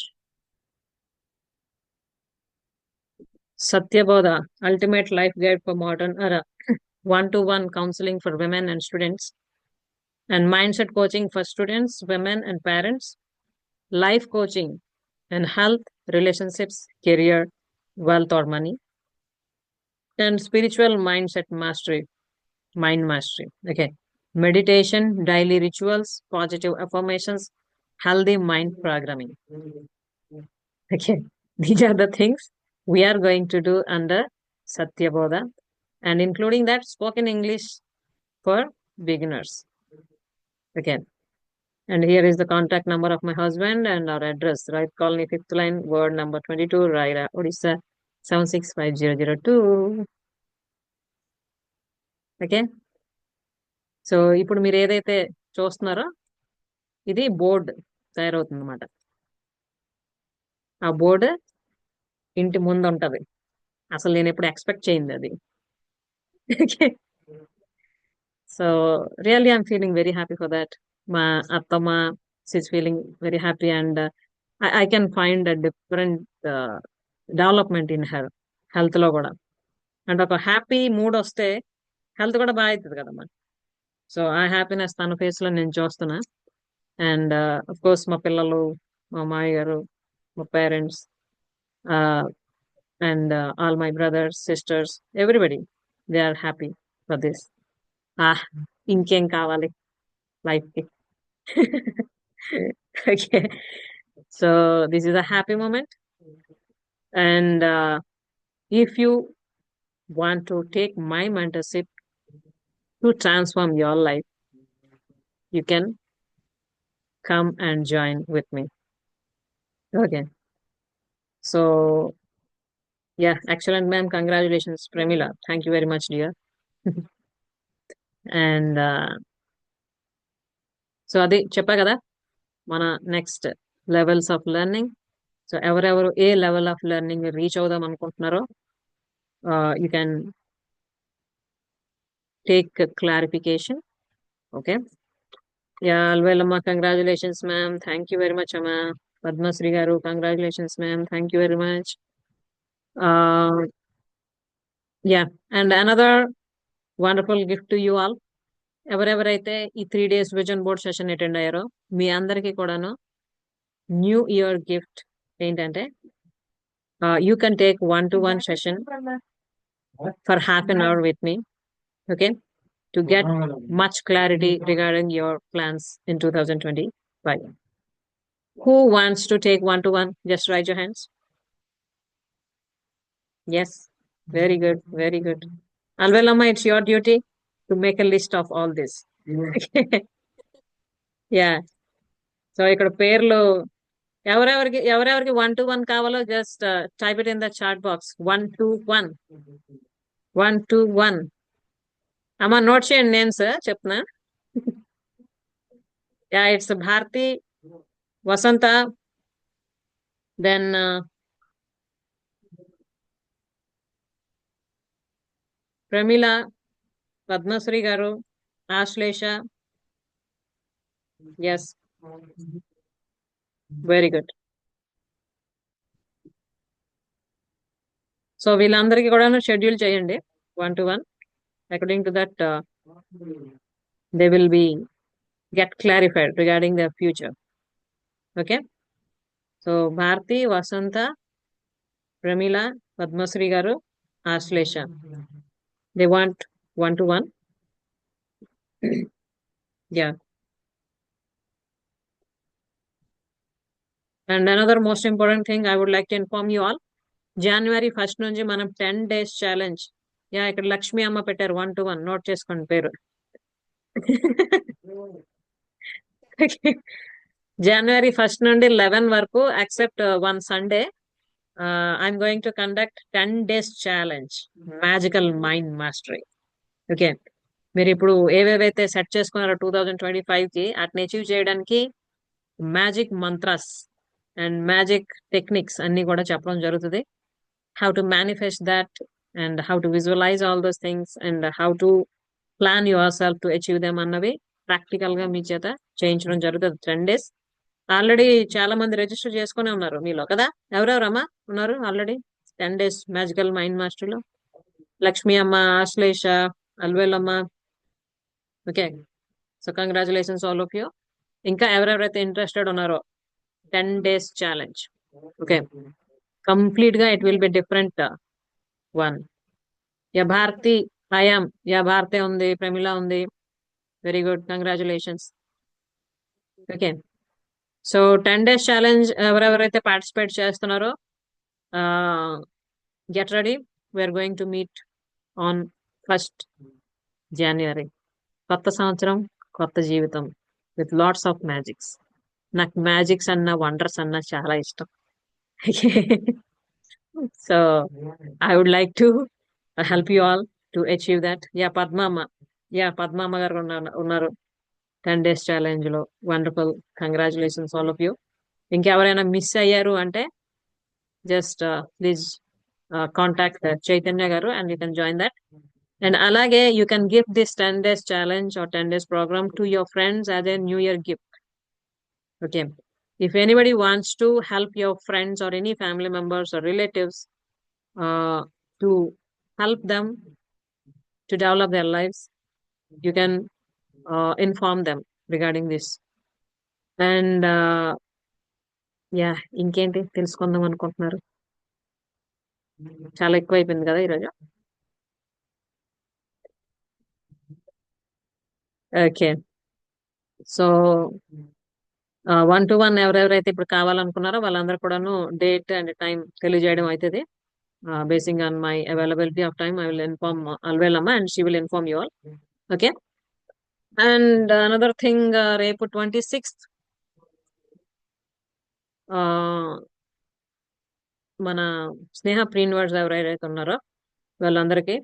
Satyabodha, Ultimate Life Guide for Modern Era. One-to-one counseling for women and students. And mindset coaching for students, women and parents. Life coaching and health, relationships, career, wealth or money. And spiritual mindset mastery, mind mastery. Okay. Meditation, daily rituals, positive affirmations, healthy mind programming. Okay. These are the things we are going to do under Satyabodha, and including that spoken English for beginners. Okay. And here is the contact number of my husband and our address, Right Colony, 5th line, ward number 22, Raira, Odisha, 765002. Okay, so ఇప్పుడు మీరు ఏదైతే చూస్తున్నారో ఇది board తయారవుతుంది అనమాట. ఆ board ఇంటి ముందు ఉంటది. అసలు నేను ఎప్పుడు ఎక్స్పెక్ట్ చేయింది అది. So really I'm feeling very happy for that. మా అత్తమ్మ she's feeling very happy and I can find a different development in her, health లో కూడా. అంటే ఒక హ్యాపీ మూడ్ వస్తే హెల్త్ కూడా బాగా అవుతుంది కదమ్మా. సో ఆ హ్యాపీనెస్ తన ఫేస్ లో నేను చూస్తున్నా. అండ్ అఫ్ కోర్స్ మా పిల్లలు మా మామయ్య గారు, మా parents, and all my brothers, sisters, everybody, they are happy for this. ఇంకేం కావాలి లైఫ్ కి? Okay, so this is a happy moment, and if you want to take my mentorship to transform your life, you can come and join with me. Okay, so yeah, excellent ma'am, congratulations Premila, thank you very much dear. And so అది చెప్పా కదా మన next levels of learning. So ఎవరెవరు ఏ level of learning reach అవుదాం అనుకుంటున్నారో you can take clarification. Okay, yeah Alvelamma, congratulations ma'am, thank you very much అమ్మా. Padmashri garu, congratulations ma'am, thank you very much. Yeah, and another wonderful gift to you all. ఎవరెవరైతే ఈ 3 days vision board session attend అయ్యారో మీ అందరికీ కూడాను new year gift ఏంటంటే you can take 1-to-1 session for half an hour with me, okay, to get much clarity regarding your plans in 2025. Who wants to take 1-to-1? Just raise your hands. Yes, very good, very good. Alvelama, it's your duty to make a list of all this. Yeah, so ఇక్కడ పేర్లు ఎవరెవరికి 1-to-1 కావాలో just type it in the chat box. 1-to-1, 1-to-1. అమ్మ note చేయండి names చెప్తున్నా. Yeah, it's Bharathi, Vasantha, then Pramila, Padmashri garu, Ashlesha. Yes, very good. So వీళ్ళందరికీ కూడా schedule చేయండి 1-to-1. According to that they will be get clarified regarding their future. Okay, so Bharti, Vasanta, Pramila, Padmasri garu, Ashlesha, they want 1-to-1. Yeah, and another most important thing I would like to inform you all, January 1st నుంచి మనం 10 days challenge. Yeah, ఇక్కడ లక్ష్మి అమ్మ పెట్టారు 1-to-1, note చేసుకోండి పేరు. January 1st నుండి 11 వరకు except one Sunday, I'm going to conduct 10 days challenge, magical mind mastery. Okay, మీరు ఇప్పుడు ఏవేవైతే సెట్ చేసుకున్నారో 2025 కి అట్ని అచీవ్ చేయడానికి magic mantras and magic techniques అన్ని కూడా చెప్పడం జరుగుతుంది. How to manifest that and how to visualise all those things and how to plan your self to achieve them అన్నవి ప్రాక్టికల్ గా మీ చేత చేయించడం జరుగుతుంది 10 days. ఆల్రెడీ చాలా మంది రిజిస్టర్ చేసుకునే ఉన్నారు మీలో కదా. ఎవరెవరమ్మా ఉన్నారు ఆల్రెడీ 10 days మ్యాజికల్ మైండ్ మాస్టరీలో? లక్ష్మి అమ్మ, Ashlesha, Alvelamma. Okay, so congratulations all of you. ఇంకా ఎవరెవరైతే ఇంట్రెస్టెడ్ ఉన్నారో 10 days ఛాలెంజ్, ఓకే, కంప్లీట్ గా it will be different one. Yeah Bharathi, I'm, yeah Bharathi ఉంది, ప్రమిళ ఉంది, very good, congratulations. Okay, so 10 days challenge ఎవరెవరైతే పార్టిసిపేట్ చేస్తున్నారో get ready, we're going to meet on 1st January. కొత్త సంవత్సరం, కొత్త జీవితం విత్ లాట్స్ ఆఫ్ మ్యాజిక్స్. నాకు మ్యాజిక్స్ అన్న వండర్స్ అన్న చాలా ఇష్టం. So I would like to help you all to achieve that. Yeah Padmamma, yeah Padmamma garu ఉన్నారు 10 days ఛాలెంజ్ లో. Wonderful, congratulations all of you. ఇంకెవరైనా మిస్ అయ్యారు అంటే just please contact Chaitanya garu and you can join that. And alage you can give this 10 days challenge or 10 days program to your friends as a new year gift. Okay, if anybody wants to help your friends or any family members or relatives to help them to develop their lives, you can inform them regarding this. And yeah, ఇంకేంటి తెలుసుకుందాం అనుకుంటున్నారు? చాలా ఎక్కువ అయిపోయింది కదా ఈరోజు. Okay, so 1-to-1 ఎవరెవరైతే ఇప్పుడు కావాలనుకున్నారో వాళ్ళందరూ కూడాను డేట్ అండ్ టైం తెలియజేయడం అవుతుంది. Basing on my availability of time I will inform Alvelamma and she will inform you all. Okay, and another thing, రేపు 26th మన స్నేహ ప్రీన్వర్స్ ఎవరైతే ఉన్నారో వాళ్ళందరికీ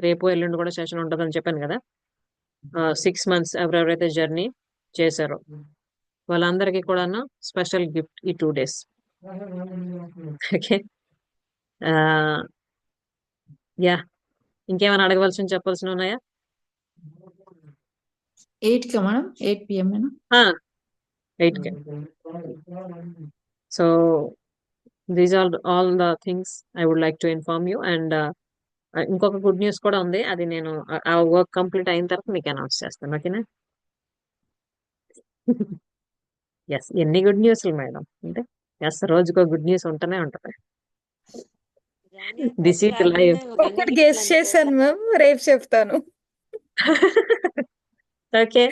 రేపు ఎల్లుండి కూడా సెషన్ ఉంటుందని చెప్పాను కదా. 6 months ఎవరెవరైతే జర్నీ చేశారో వాళ్ళందరికీ కూడా స్పెషల్ గిఫ్ట్ ఈ 2 days. ఓకే, యా, ఇంకేమైనా అడగవలసిన చెప్పాల్సిన ఉన్నాయా?
8కి మేడం, 8 PM
8కి. So these are all the things I would like to inform you. And ఇంకొక గుడ్ న్యూస్ కూడా ఉంది, అది నేను ఆ వర్క్ కంప్లీట్ అయిన తర్వాత మీకు అనౌన్స్ చేస్తాను. ఓకేనా? ఎస్, ఎన్ని గుడ్ న్యూస్లు మేడం అంటే ఎస్, రోజుకో గుడ్ న్యూస్ ఉంటూనే ఉంటుంది. This is live.
ఒకటి గెస్ చేశాను మ్యామ్, రేపు చెప్తాను.
ఓకే,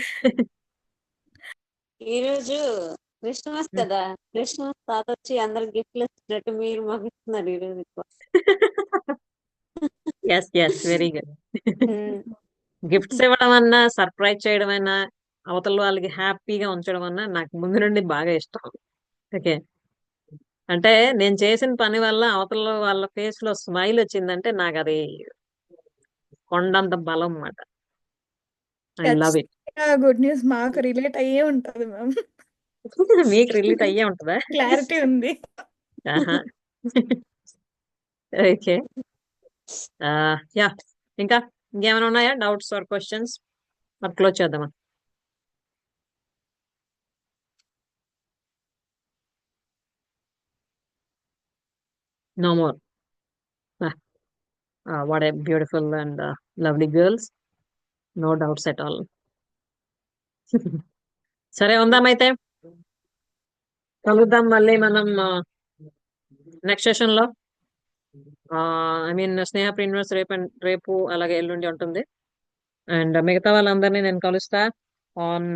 ఈ రోజు క్రిస్మస్ కదా, క్రిస్మస్ తాత వచ్చి అందరికి గిఫ్ట్లు ఇచ్చినట్టు మీరు మాకు ఇస్తున్నారు ఈ రోజు ఎక్కువ.
Yes yes, very good. Gifts ఇవ్వడం అన్నా, సర్ప్రైజ్ చేయడం అయినా, అవతల వాళ్ళకి హ్యాపీగా ఉంచడం అన్నా నాకు ముందు నుండి బాగా ఇష్టం. ఓకే, అంటే నేను చేసిన పని వల్ల అవతల వాళ్ళ ఫేస్ లో స్మైల్ వచ్చిందంటే నాకు అది కొండంత బలం అన్నమాట. I love it.
Good news మాకు రిలేట్ అయ్యే ఉంటది మ్యామ్.
మీకు రిలేట్ అయ్యే ఉంటుందా?
క్లారిటీ ఉంది.
ఓకే, యా, ఇంకా ఇంకేమైనా ఉన్నాయా డౌట్స్ ఆర్ క్వశ్చన్స్? మరి క్లోజ్ చేద్దామా? No more. What a beautiful and lovely girls. No doubts at all. సరే, ఉందామైతే కలుద్దాం మళ్ళీ మనం నెక్స్ట్ సెషన్ లో. ఐ మీన్ స్నేహ ప్రీన్వర్స్ రేపు అలాగే ఎల్లుండి ఉంటుంది. అండ్ మిగతా వాళ్ళందరినీ నేను కలుస్తా ఆన్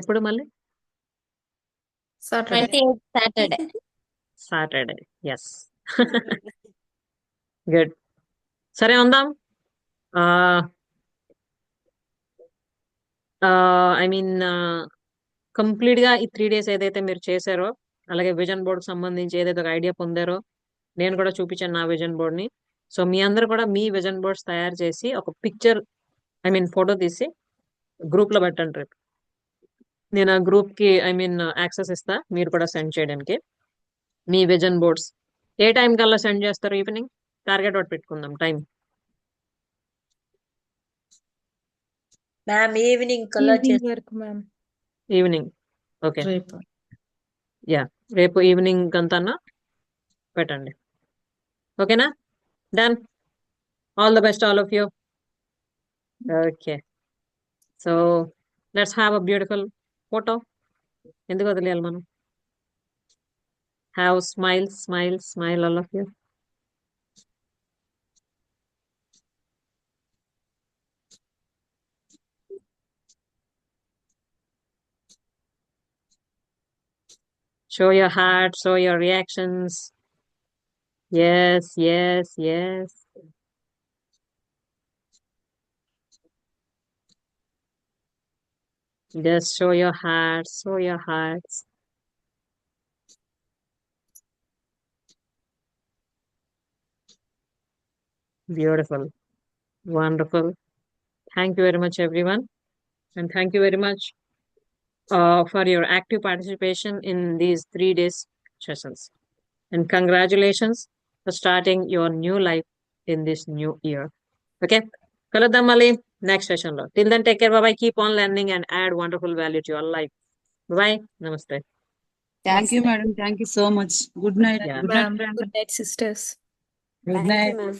ఎప్పుడు మళ్ళీ?
Saturday.
28th
Saturday. Yes, good. సరే, ఉందాం. ఐ మీన్ కంప్లీట్ గా ఈ 3 days ఏదైతే మీరు చేశారో, అలాగే విజన్ బోర్డ్ సంబంధించి ఏదైతే ఒక ఐడియా పొందారో, నేను కూడా చూపించాను నా విజన్ బోర్డ్ ని. సో మీ అందరు కూడా మీ విజన్ బోర్డ్స్ తయారు చేసి ఒక పిక్చర్, ఐ మీన్ ఫోటో తీసి గ్రూప్ లో పెట్టండి. రేపు నేను ఆ గ్రూప్ కి యాక్సెస్ ఇస్తా, మీరు కూడా సెండ్ చేయడానికి. మీ విజన్ బోర్డ్స్ ఏ టైం కల్లా సెండ్ చేస్తారు? ఈవినింగ్ టార్గెట్ ఒకటి పెట్టుకుందాం టైం.
మ్యామ్ ఈవినింగ్ కల్లా
ఈవినింగ్ వరకు మ్యామ్.
ఈవినింగ్. ఓకే,
రేపు.
యా, రేపు ఈవినింగ్ అంతా పెట్టండి. ఓకేనా? Done. All the best all of you. Okay, so let's have a beautiful photo. ఎందుకు వదిలేయాలి మనం? Have smile smile smile all of you. Show your heart, show your reactions. Yes, yes, yes. Just show your hearts, show your hearts. Beautiful, wonderful. Thank you very much, everyone. And thank you very much for your active participation in these 3 days sessions. And congratulations for starting your new life in this new year. Okay, kaluddam mali next session lo. Till then, take care. Bye bye. Keep on learning and add wonderful value to your life. Bye. Namaste.
Thank you madam, thank you so much. Good night.
Yeah.
Good night.
Good night sisters.
Good
thank you
night.
Ma'am.